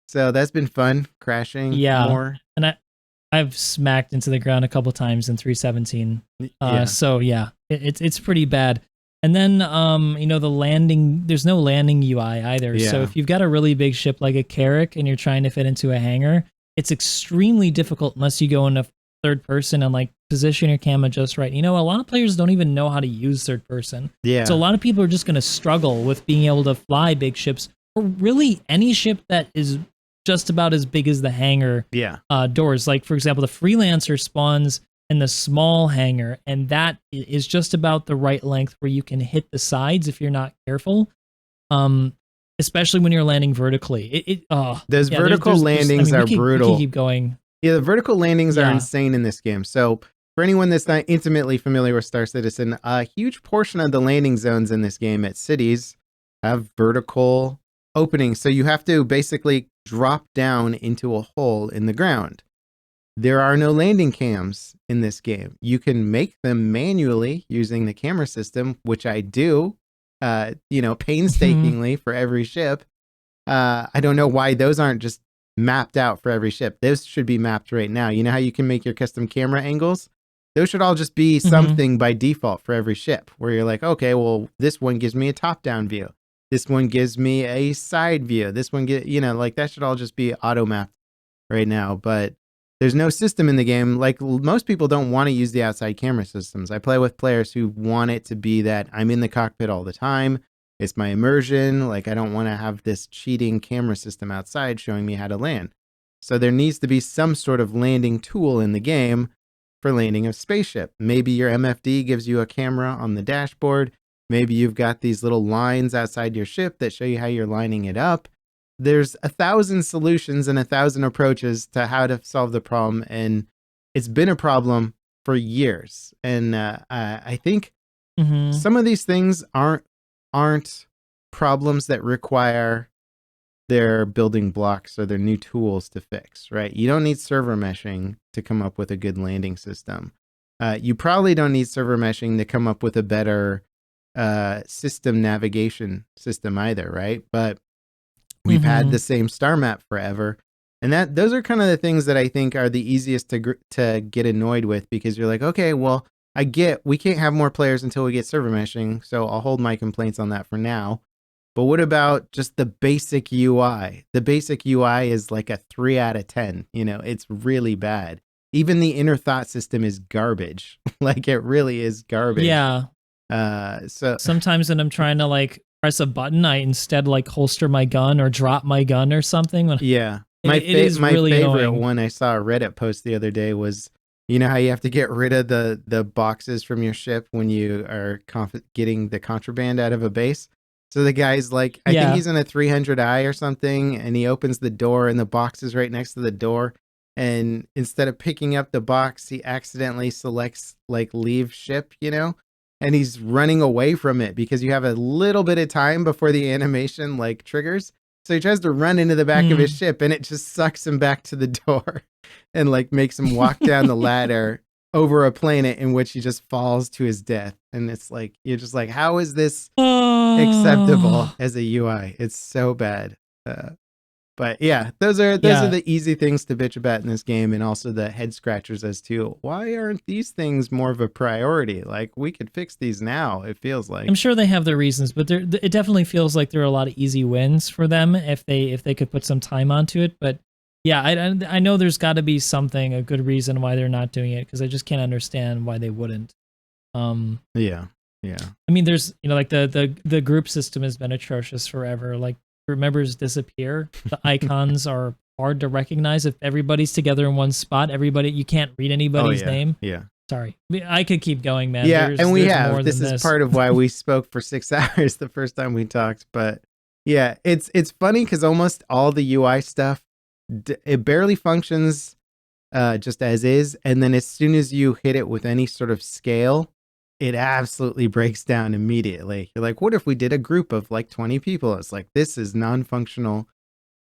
S1: So that's been fun, crashing more.
S2: And I've smacked into the ground a couple times in 317. So yeah, it's pretty bad. And then the landing, there's no landing UI either.
S1: Yeah.
S2: So if you've got a really big ship like a Carrack and you're trying to fit into a hangar, it's extremely difficult unless you go into third person and like position your camera just right. A lot of players don't even know how to use third person.
S1: Yeah.
S2: So a lot of people are just going to struggle with being able to fly big ships, or really any ship that is just about as big as the hangar doors. Like, for example, the Freelancer spawns in the small hangar, and that is just about the right length where you can hit the sides if you're not careful. Especially when you're landing vertically.
S1: Those vertical landings are brutal.
S2: We can keep going.
S1: Yeah, the vertical landings are insane in this game. So for anyone that's not intimately familiar with Star Citizen, a huge portion of the landing zones in this game at cities have vertical openings. So you have to basically drop down into a hole in the ground. There are no landing cams in this game. You can make them manually using the camera system, which I do, painstakingly for every ship. I don't know why those aren't just mapped out for every ship. Those should be mapped right now. You know how you can make your custom camera angles? Those should all just be something by default for every ship, where you're like, okay, well, this one gives me a top-down view. This one gives me a side view. This one that should all just be auto mapped right now. But there's no system in the game. Like, most people don't want to use the outside camera systems. I play with players who want it to be that I'm in the cockpit all the time. It's my immersion. Like, I don't want to have this cheating camera system outside showing me how to land. So there needs to be some sort of landing tool in the game for landing a spaceship. Maybe your MFD gives you a camera on the dashboard. Maybe you've got these little lines outside your ship that show you how you're lining it up. There's 1,000 solutions and 1,000 approaches to how to solve the problem. And it's been a problem for years. And I think some of these things aren't problems that require their building blocks or their new tools to fix, right? You don't need server meshing to come up with a good landing system. You probably don't need server meshing to come up with a better system navigation system either, right? But we've had the same star map forever. And those are kind of the things that I think are the easiest to get annoyed with, because you're like, okay, well, we can't have more players until we get server meshing, so I'll hold my complaints on that for now. But what about just the basic UI? The basic UI is like a 3 out of 10. It's really bad. Even the inner thought system is garbage. Like, it really is garbage.
S2: Yeah.
S1: So
S2: sometimes when I'm trying to like press a button, I instead like holster my gun or drop my gun or something.
S1: Yeah.
S2: My really
S1: favorite
S2: annoying.
S1: one I saw a Reddit post the other day was, you know how you have to get rid of the boxes from your ship when you are getting the contraband out of a base? So the guy's like, I think he's in a 300i or something, and he opens the door and the box is right next to the door. And instead of picking up the box, he accidentally selects like leave ship, and he's running away from it because you have a little bit of time before the animation like triggers. So he tries to run into the back of his ship, and it just sucks him back to the door and like makes him walk down the ladder over a planet in which he just falls to his death. And it's like, you're just like, how is this acceptable as a UI? It's so bad. But yeah, those are the easy things to bitch about in this game, and also the head scratchers as to why aren't these things more of a priority? Like, we could fix these now, it feels like.
S2: I'm sure they have their reasons, but it definitely feels like there are a lot of easy wins for them if they could put some time onto it. But yeah, I know there's got to be a good reason why they're not doing it, because I just can't understand why they wouldn't.
S1: Yeah.
S2: I mean, there's like the group system has been atrocious forever. Like, members disappear. The icons are hard to recognize if everybody's together in one spot. You can't read anybody's name.
S1: Yeah.
S2: Sorry, I could keep going, man.
S1: Yeah,
S2: there's
S1: and we
S2: more
S1: have.
S2: than
S1: This is part of why we spoke for 6 hours the first time we talked. But Yeah, it's funny because almost all the UI stuff it barely functions just as is, and then as soon as you hit it with any sort of scale, it absolutely breaks down immediately. You're like, what if we did a group of like 20 people? It's like this is non-functional.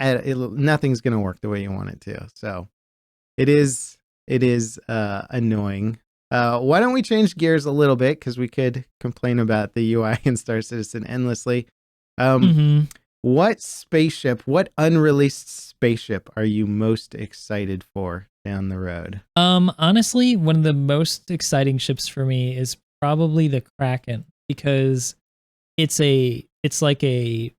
S1: Nothing's gonna work the way you want it to. So it is annoying. Why don't we change gears a little bit because we could complain about the UI in Star Citizen endlessly. Um,
S2: Mm-hmm.
S1: what unreleased spaceship are you most excited for down the road?
S2: Honestly, one of the most exciting ships for me is probably the Kraken because it's like a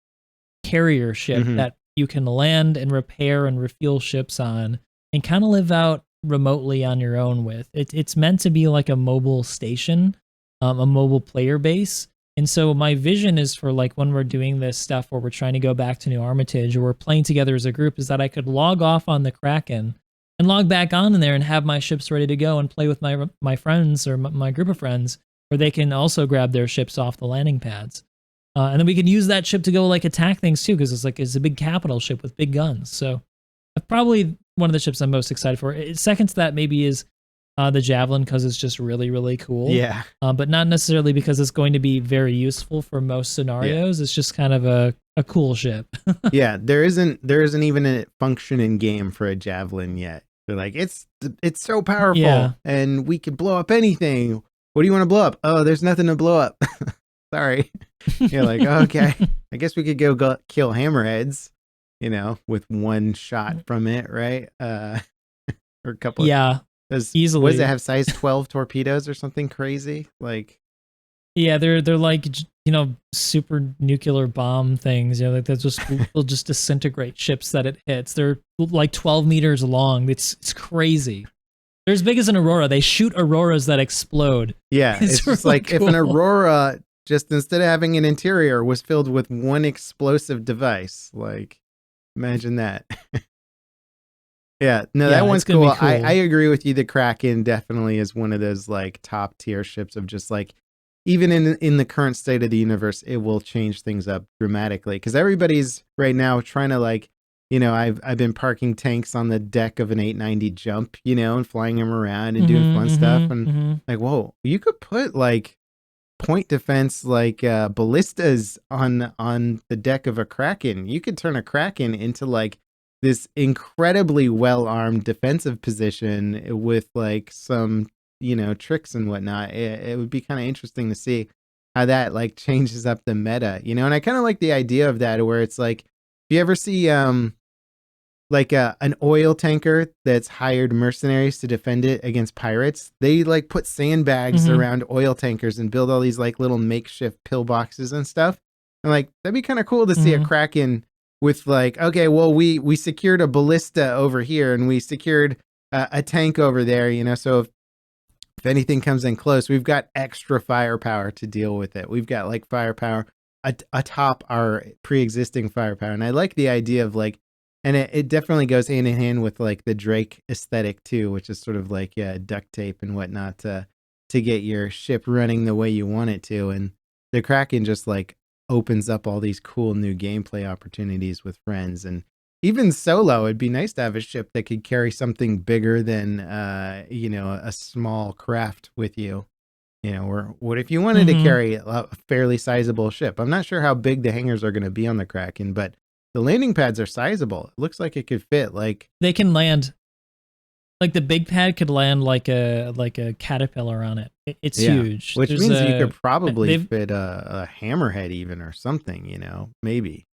S2: carrier ship
S1: Mm-hmm.
S2: that you can land and repair and refuel ships on and kind of live out remotely on your own with. It's meant to be like a mobile station, a mobile player base. And so my vision is for like when we're doing this stuff where we're trying to go back to New Armitage or we're playing together as a group is that I could log off on the Kraken and log back on in there and have my ships ready to go and play with my friends or my group of friends where they can also grab their ships off the landing pads. And then we can use that ship to go like attack things too, because it's a big capital ship with big guns. So probably one of the ships I'm most excited for. Second to that maybe is the Javelin because it's just really really cool.
S1: Yeah.
S2: But not necessarily because it's going to be very useful for most scenarios. It's just kind of a cool ship.
S1: Yeah, there isn't even a function in game for a javelin yet. They're like, it's so powerful,
S2: Yeah.
S1: and we could blow up anything. What do you want to blow up? Oh, there's nothing to blow up. Sorry. You're like, okay, I guess we could go kill hammerheads, with one shot from it, right? Or a couple.
S2: Yeah,
S1: What does it
S2: easily.
S1: have? Size 12 torpedoes or something crazy? Like,
S2: Yeah, they're like super nuclear bomb things. Like they just will just disintegrate ships that it hits. They're like 12 meters long. It's crazy. They're as big as an aurora. They shoot auroras that explode.
S1: yeah, it's just
S2: really
S1: like if an
S2: cool.
S1: aurora just instead of having an interior was filled with one explosive device. Like, imagine that. Yeah, no, that
S2: Yeah,
S1: one's
S2: it's gonna
S1: cool.
S2: be
S1: I
S2: cool.
S1: agree with you. The Kraken definitely is one of those like top tier ships of just like even in the current state of the universe, it will change things up dramatically because everybody's right now trying to like, I've been parking tanks on the deck of an 890 jump, and flying them around and doing fun stuff and like, whoa, you could put like point defense like ballistas on the deck of a Kraken. You could turn a Kraken into like this incredibly well-armed defensive position with like some tricks and whatnot. It would be kind of interesting to see how that like changes up the meta, and I kind of like the idea of that where it's like if you ever see like an oil tanker that's hired mercenaries to defend it against pirates. They like put sandbags around oil tankers and build all these like little makeshift pillboxes and stuff. And like that'd be kind of cool to see a Kraken with like, okay, well we secured a ballista over here and we secured a tank over there, So if anything comes in close, we've got extra firepower to deal with it. We've got like firepower atop our pre-existing firepower, and I like the idea of like. And it definitely goes hand in hand with like the Drake aesthetic too, which is sort of like duct tape and whatnot to get your ship running the way you want it to. And the Kraken just like opens up all these cool new gameplay opportunities with friends. And even solo, it'd be nice to have a ship that could carry something bigger than a small craft with you. Or what if you wanted to carry a fairly sizable ship? I'm not sure how big the hangars are going to be on the Kraken, but the landing pads are sizable. It looks like it could fit. Like
S2: They can land like the big pad could land like a caterpillar on it. It's huge.
S1: which
S2: There's
S1: means you could
S2: a
S1: probably
S2: they've
S1: fit a hammerhead even or something. Maybe.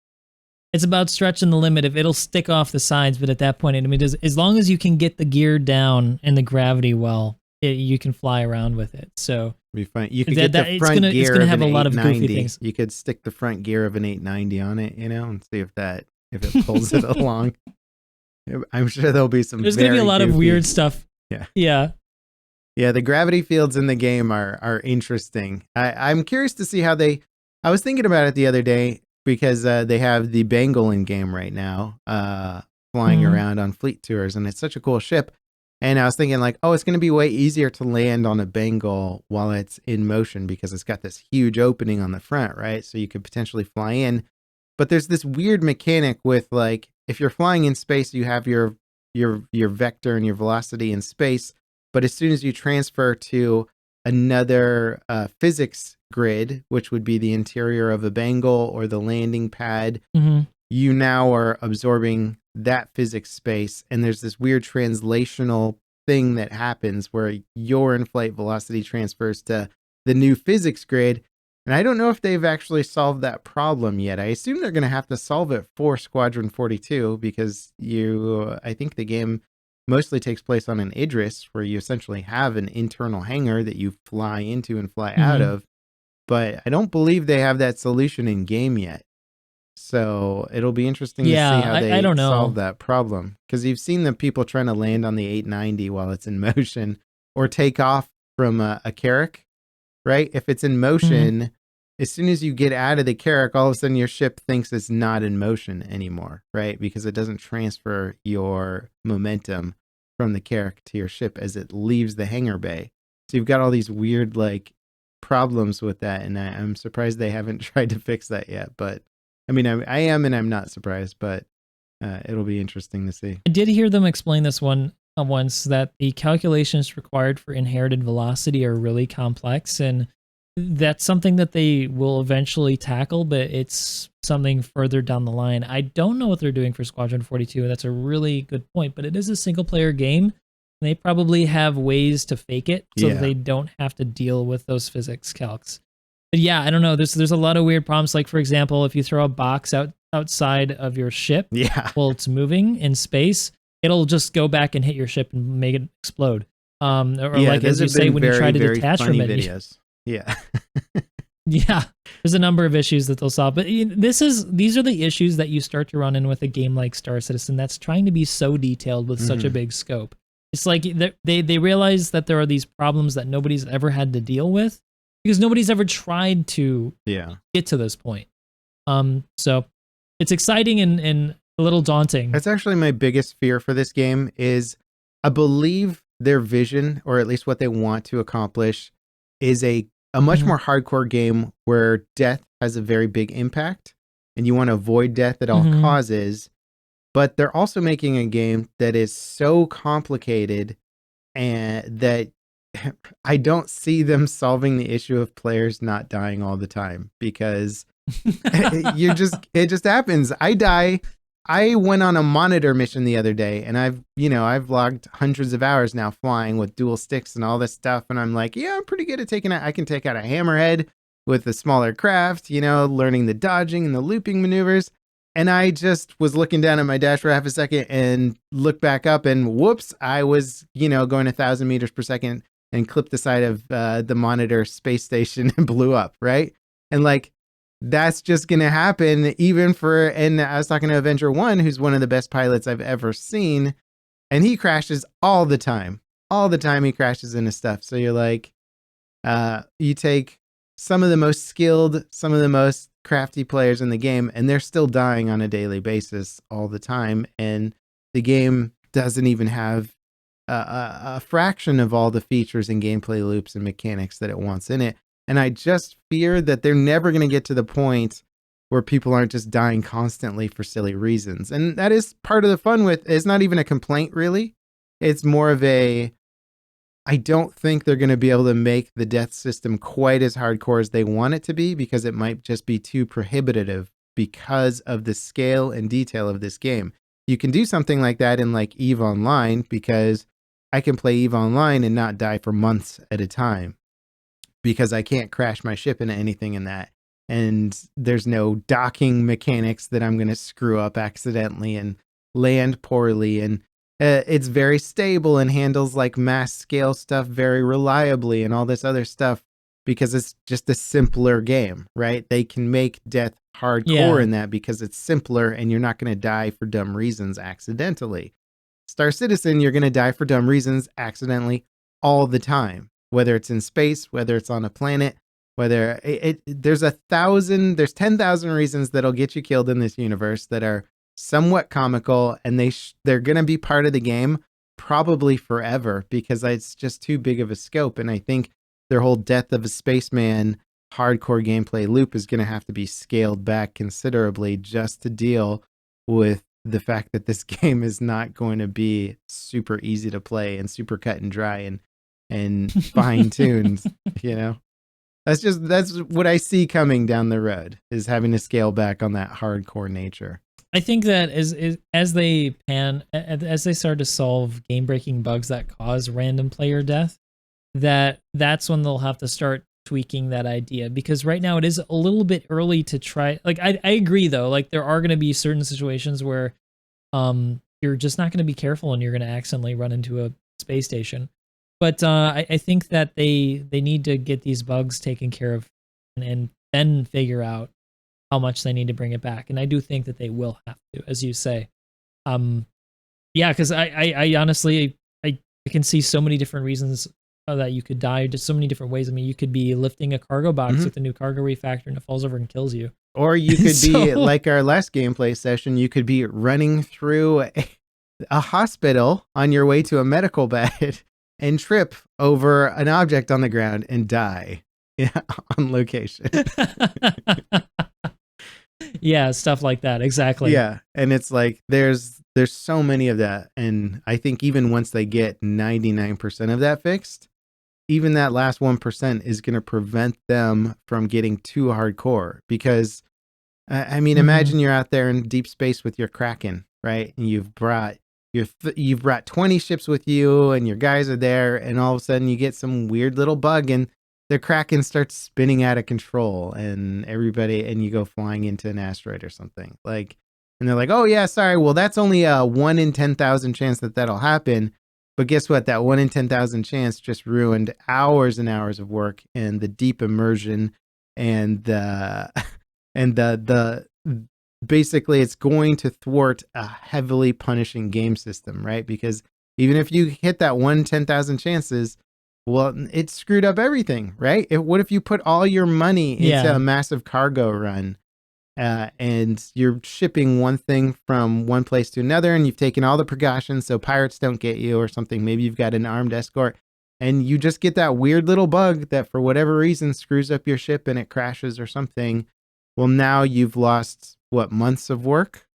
S2: It's about stretching the limit if it'll stick off the sides, but at that point, I mean, as long as you can get the gear down and the gravity well, you can fly around with it. So
S1: Be fine. You could get the
S2: it's
S1: front
S2: gonna
S1: gear of
S2: have
S1: an
S2: a lot of goofy
S1: 890.
S2: things.
S1: You could stick the front gear of an 890 on it, and see if it pulls it along. I'm sure there'll be some.
S2: There's gonna be a
S1: very
S2: lot of
S1: goofy.
S2: weird stuff.
S1: Yeah.
S2: Yeah.
S1: Yeah, the gravity fields in the game are interesting. I'm curious to see how they. I was thinking about it the other day because they have the Bengal in game right now, flying around on fleet tours, and it's such a cool ship. And I was thinking like, oh, it's going to be way easier to land on a Bengal while it's in motion because it's got this huge opening on the front, right? So you could potentially fly in. But there's this weird mechanic with like if you're flying in space, you have your vector and your velocity in space, but as soon as you transfer to another physics grid, which would be the interior of a bangle or the landing pad, you now are absorbing that physics space, and there's this weird translational thing that happens where your in-flight velocity transfers to the new physics grid. And I don't know if they've actually solved that problem yet. I assume they're going to have to solve it for Squadron 42 because I think the game mostly takes place on an Idris where you essentially have an internal hangar that you fly into and fly out of. But I don't believe they have that solution in game yet. So it'll be interesting to see how they
S2: I don't know.
S1: solve that problem. Because you've seen the people trying to land on the 890 while it's in motion or take off from a Carrack, right? If it's in motion, as soon as you get out of the Carrack, all of a sudden your ship thinks it's not in motion anymore, right? Because it doesn't transfer your momentum from the Carrack to your ship as it leaves the hangar bay. So you've got all these weird like problems with that, and I'm surprised they haven't tried to fix that yet. But I mean, I am, and I'm not surprised, but it'll be interesting to see.
S2: I did hear them explain this once that the calculations required for inherited velocity are really complex, and that's something that they will eventually tackle, but it's something further down the line. I don't know what they're doing for Squadron 42. That's a really good point, but it is a single player game, and they probably have ways to fake it so that they don't have to deal with those physics calcs. But yeah, I don't know. There's a lot of weird problems. Like, for example, if you throw a box outside of your ship while it's moving in space, it'll just go back and hit your ship and make it explode. Or like as you say, when you try to detach from it.
S1: Videos. Yeah.
S2: Yeah. There's a number of issues that they'll solve. But these are the issues that you start to run in with a game like Star Citizen that's trying to be so detailed with such a big scope. It's like they realize that there are these problems that nobody's ever had to deal with, because nobody's ever tried to get to this point. So it's exciting and a little daunting.
S1: That's actually my biggest fear for this game is I believe their vision, or at least what they want to accomplish, is a much more hardcore game where death has a very big impact and you want to avoid death at all causes. But they're also making a game that is so complicated and that I don't see them solving the issue of players not dying all the time, because it just happens. I die. I went on a monitor mission the other day, and I've logged hundreds of hours now flying with dual sticks and all this stuff. And I'm like, yeah, I'm pretty good at I can take out a hammerhead with a smaller craft, learning the dodging and the looping maneuvers. And I just was looking down at my dash for half a second and looked back up, and whoops, I was, going 1,000 meters per second and clipped the side of the monitor space station and blew up, right? And like, that's just going to happen and I was talking to Avenger 1, who's one of the best pilots I've ever seen, and he crashes all the time. All the time he crashes into stuff. So you're like, you take some of the most skilled, some of the most crafty players in the game, and they're still dying on a daily basis all the time. And the game doesn't even have a fraction of all the features and gameplay loops and mechanics that it wants in it. And I just fear that they're never going to get to the point where people aren't just dying constantly for silly reasons. And that is part of the fun with, it's not even a complaint really. It's more of I don't think they're going to be able to make the death system quite as hardcore as they want it to be, because it might just be too prohibitive because of the scale and detail of this game. You can do something like that in like EVE Online, because I can play EVE Online and not die for months at a time, because I can't crash my ship into anything in that. And there's no docking mechanics that I'm going to screw up accidentally and land poorly. And it's very stable and handles like mass scale stuff very reliably and all this other stuff, because it's just a simpler game, right? They can make death hardcore in that because it's simpler and you're not going to die for dumb reasons accidentally. Star Citizen, you're going to die for dumb reasons accidentally all the time. Whether it's in space, whether it's on a planet, whether there's 10,000 reasons that'll get you killed in this universe that are somewhat comical, and they're going to be part of the game probably forever, because it's just too big of a scope. And I think their whole death of a spaceman hardcore gameplay loop is going to have to be scaled back considerably just to deal with the fact that this game is not going to be super easy to play and super cut and dry and fine tuned. You know, that's what I see coming down the road, is having to scale back on that hardcore nature.
S2: I think that as they start to solve game breaking bugs that cause random player death, that's when they'll have to start tweaking that idea, because right now it is a little bit early to try. Like I agree though, like there are going to be certain situations where you're just not going to be careful and you're going to accidentally run into a space station. But I think that they need to get these bugs taken care of and then figure out how much they need to bring it back. And I do think that they will have to, as you say. Yeah, because I honestly I can see so many different reasons that you could die, just so many different ways. I mean, you could be lifting a cargo box with a new cargo refactor and it falls over and kills you.
S1: Or you could be like our last gameplay session, you could be running through a hospital on your way to a medical bed and trip over an object on the ground and die on location.
S2: Yeah, stuff like that. Exactly.
S1: Yeah. And it's like there's so many of that. And I think even once they get 99% of that fixed, even that last 1% is going to prevent them from getting too hardcore. Because I mean, imagine you're out there in deep space with your Kraken, right? And you've brought 20 ships with you and your guys are there, and all of a sudden you get some weird little bug and the Kraken starts spinning out of control and you go flying into an asteroid or something. Like, and they're like, "Oh yeah, sorry. Well, that's only a 1 in 10,000 chance that'll happen." But guess what? That 1 in 10,000 chance just ruined hours and hours of work and the deep immersion and the basically it's going to thwart a heavily punishing game system, right? Because even if you hit that 1 in 10,000 chances, well, it screwed up everything, right? What if you put all your money into a massive cargo run and you're shipping one thing from one place to another and you've taken all the precautions so pirates don't get you or something. Maybe you've got an armed escort and you just get that weird little bug that for whatever reason screws up your ship and it crashes or something. Well, now you've lost months of work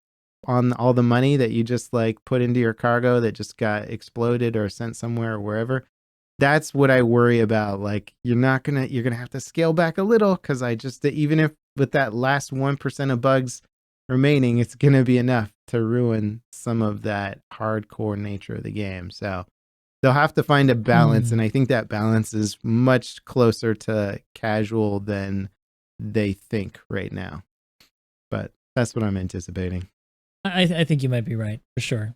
S1: on all the money that you just like put into your cargo that just got exploded or sent somewhere or wherever. That's what I worry about. Like you're going to have to scale back a little, because even if with that last 1% of bugs remaining, it's going to be enough to ruin some of that hardcore nature of the game. So they'll have to find a balance. And I think that balance is much closer to casual than they think right now. But that's what I'm anticipating.
S2: I think you might be right, for sure.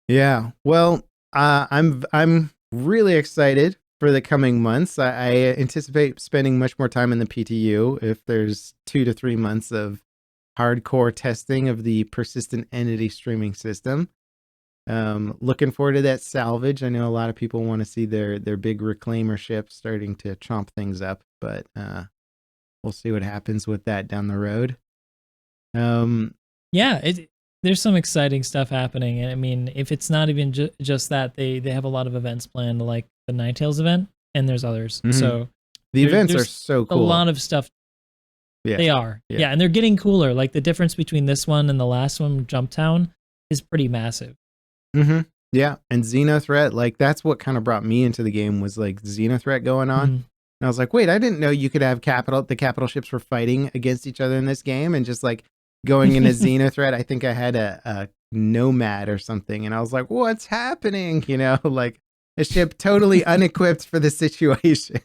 S1: Yeah. Well, I'm really excited for the coming months. I anticipate spending much more time in the PTU if there's 2 to 3 months of hardcore testing of the persistent entity streaming system. Looking forward to that salvage. I know a lot of people want to see their big reclaimer ship starting to chomp things up, but we'll see what happens with that down the road.
S2: Yeah, there's some exciting stuff happening. And I mean, if it's not even just that, they have a lot of events planned, like the Ninetales event, and there's others. So
S1: the events are so cool.
S2: A lot of stuff. Yeah. They are. Yeah, and they're getting cooler. Like the difference between this one and the last one, Jump Town, is pretty massive.
S1: Yeah, and Xenothreat, like that's what kind of brought me into the game, was like Xenothreat going on. And I was like, wait, I didn't know you could have the capital ships were fighting against each other in this game, and just like going into Xenothreat, I think I had a Nomad or something, and I was like, what's happening? You know, like a ship totally unequipped for the situation.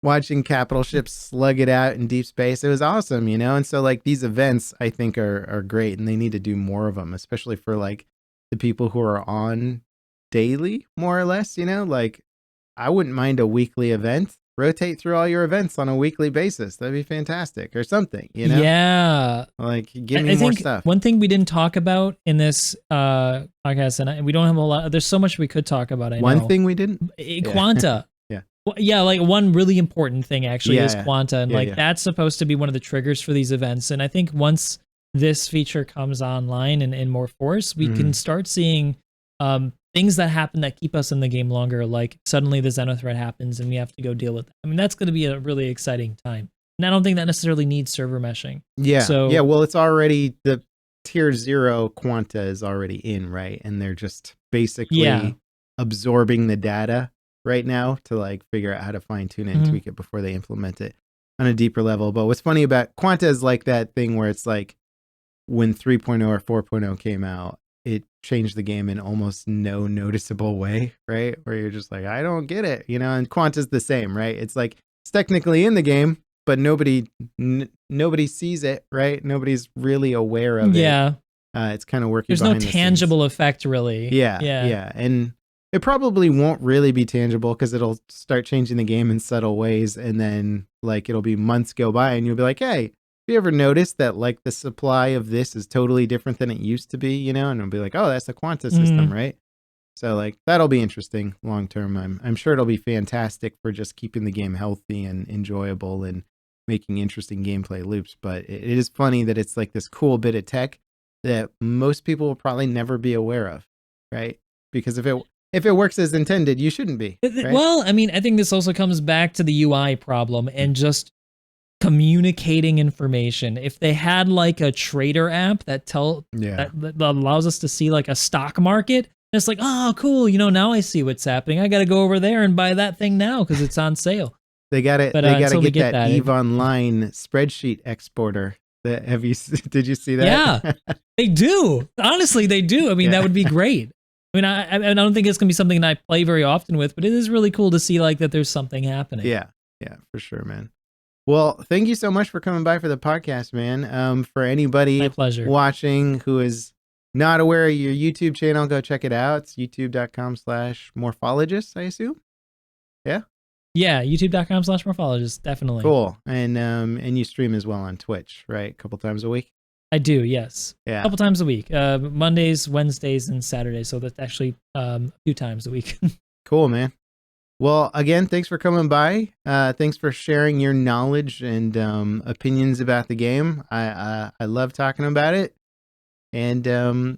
S1: Watching capital ships slug it out in deep space, it was awesome, you know? And so like these events I think are great, and they need to do more of them, especially for like the people who are on daily, more or less, you know? Like I wouldn't mind a weekly event. Rotate through all your events on a weekly basis. That'd be fantastic, or something, you know?
S2: Yeah.
S1: Like, give me more stuff.
S2: One thing we didn't talk about in this podcast, and we don't have a lot, there's so much we could talk about.
S1: One thing we didn't?
S2: Quanta.
S1: Yeah.
S2: Well, yeah, like one really important thing actually is Quanta. And that's supposed to be one of the triggers for these events. And I think once this feature comes online and in more force, we can start seeing things that happen that keep us in the game longer, like suddenly the Xeno threat happens and we have to go deal with it. I mean, that's going to be a really exciting time. And I don't think that necessarily needs server meshing.
S1: Yeah.
S2: So,
S1: yeah. Well, it's already the tier 0 Quanta is already in, right? And they're just basically absorbing the data right now to like figure out how to fine tune it and tweak it before they implement it on a deeper level. But what's funny about Quanta is like that thing where it's like when 3.0 or 4.0 came out, it changed the game in almost no noticeable way, right? Where you're just like, I don't get it, you know? And Quanta's the same, right? It's like it's technically in the game, but nobody sees it, right? Nobody's really aware of it.
S2: Yeah.
S1: It's kind of working.
S2: There's no tangible effect, really.
S1: Yeah. And it probably won't really be tangible because it'll start changing the game in subtle ways. And then like it'll be months go by and you'll be like, hey, have you ever noticed that like the supply of this is totally different than it used to be, you know? And it'll be like, oh, that's the Quanta system, right? So like that'll be interesting long term. I'm sure it'll be fantastic for just keeping the game healthy and enjoyable and making interesting gameplay loops. But it is funny that it's like this cool bit of tech that most people will probably never be aware of, right? Because if it works as intended, you shouldn't be. Right?
S2: Well, I mean, I think this also comes back to the UI problem and just communicating information. If they had like a trader app that that allows us to see like a stock market, it's like, oh, cool. You know, now I see what's happening. I got to go over there and buy that thing now because it's on sale.
S1: They got to get that EVE Online spreadsheet exporter. Did you see that?
S2: Yeah, they do. Honestly, they do. I mean, that would be great. I mean, I don't think it's going to be something that I play very often with, but it is really cool to see like that there's something happening.
S1: Yeah, for sure, man. Well, thank you so much for coming by for the podcast, man. For anybody
S2: My pleasure.
S1: watching who is not aware of your YouTube channel, go check it out. It's youtube.com/morphologis, I assume. Yeah.
S2: Yeah, youtube.com/morphologis, definitely.
S1: Cool. And you stream as well on Twitch, right? A couple times a week?
S2: I do, yes.
S1: Yeah.
S2: A couple times a week. Mondays, Wednesdays, and Saturdays. So that's actually a few times a week.
S1: Cool, man. Well, again, thanks for coming by. Thanks for sharing your knowledge and opinions about the game. I love talking about it. And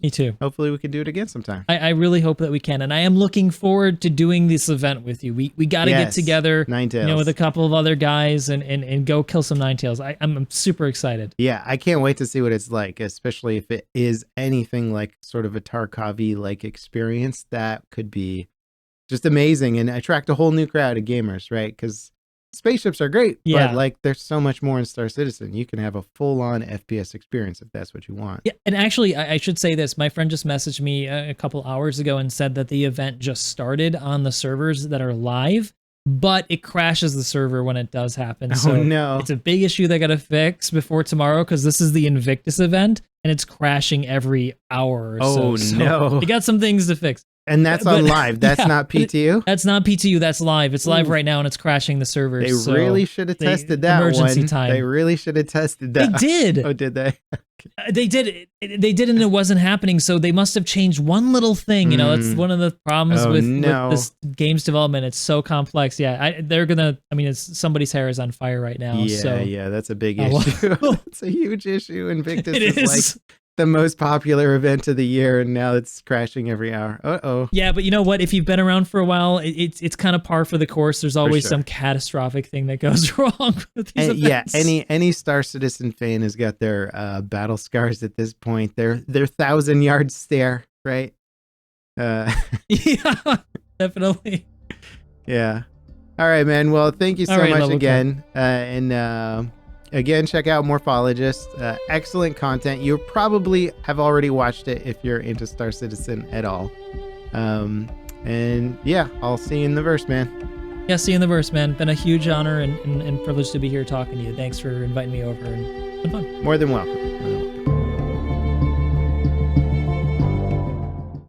S2: me too.
S1: Hopefully we can do it again sometime.
S2: I really hope that we can. And I am looking forward to doing this event with you. We got to get together,
S1: Ninetales.
S2: With a couple of other guys and go kill some Ninetales. I'm super excited.
S1: Yeah, I can't wait to see what it's like, especially if it is anything like sort of a Tarkov-y like experience. That could be just amazing and attract a whole new crowd of gamers, right? Because spaceships are great, but like there's so much more in Star Citizen. You can have a full-on FPS experience if that's what you want.
S2: Yeah, and actually, I should say this. My friend just messaged me a couple hours ago and said that the event just started on the servers that are live, but it crashes the server when it does happen. So
S1: no.
S2: It's a big issue they got to fix before tomorrow because this is the Invictus event and it's crashing every hour or so.
S1: No.
S2: They got some things to fix.
S1: And that's on live. That's not PTU?
S2: That's not PTU. That's live. It's live right now, and it's crashing the servers.
S1: They really should have tested that
S2: emergency
S1: one.
S2: Time.
S1: They really should have tested that.
S2: They did.
S1: Oh, did they?
S2: They did. They did, and it wasn't happening. So they must have changed one little thing. You know, that's one of the problems with this game's development. It's so complex. Yeah, they're gonna. I mean, somebody's hair is on fire right now.
S1: Yeah, that's a big issue. It's a huge issue. Invictus is like the most popular event of the year, and now it's crashing every hour. Uh-oh.
S2: Yeah, but you know what? If you've been around for a while, it's kind of par for the course. There's always some catastrophic thing that goes wrong with these events.
S1: Yeah, any Star Citizen fan has got their battle scars at this point. Their 1,000-yard stare, right?
S2: Yeah, definitely.
S1: Yeah. All right, man. Well, thank you so much again. Again, check out Morphologis. Excellent content. You probably have already watched it if you're into Star Citizen at all. And yeah, I'll see you in the verse, man.
S2: Yeah, see you in the verse, man. Been a huge honor and privilege to be here talking to you. Thanks for inviting me over and it's been fun.
S1: More than welcome.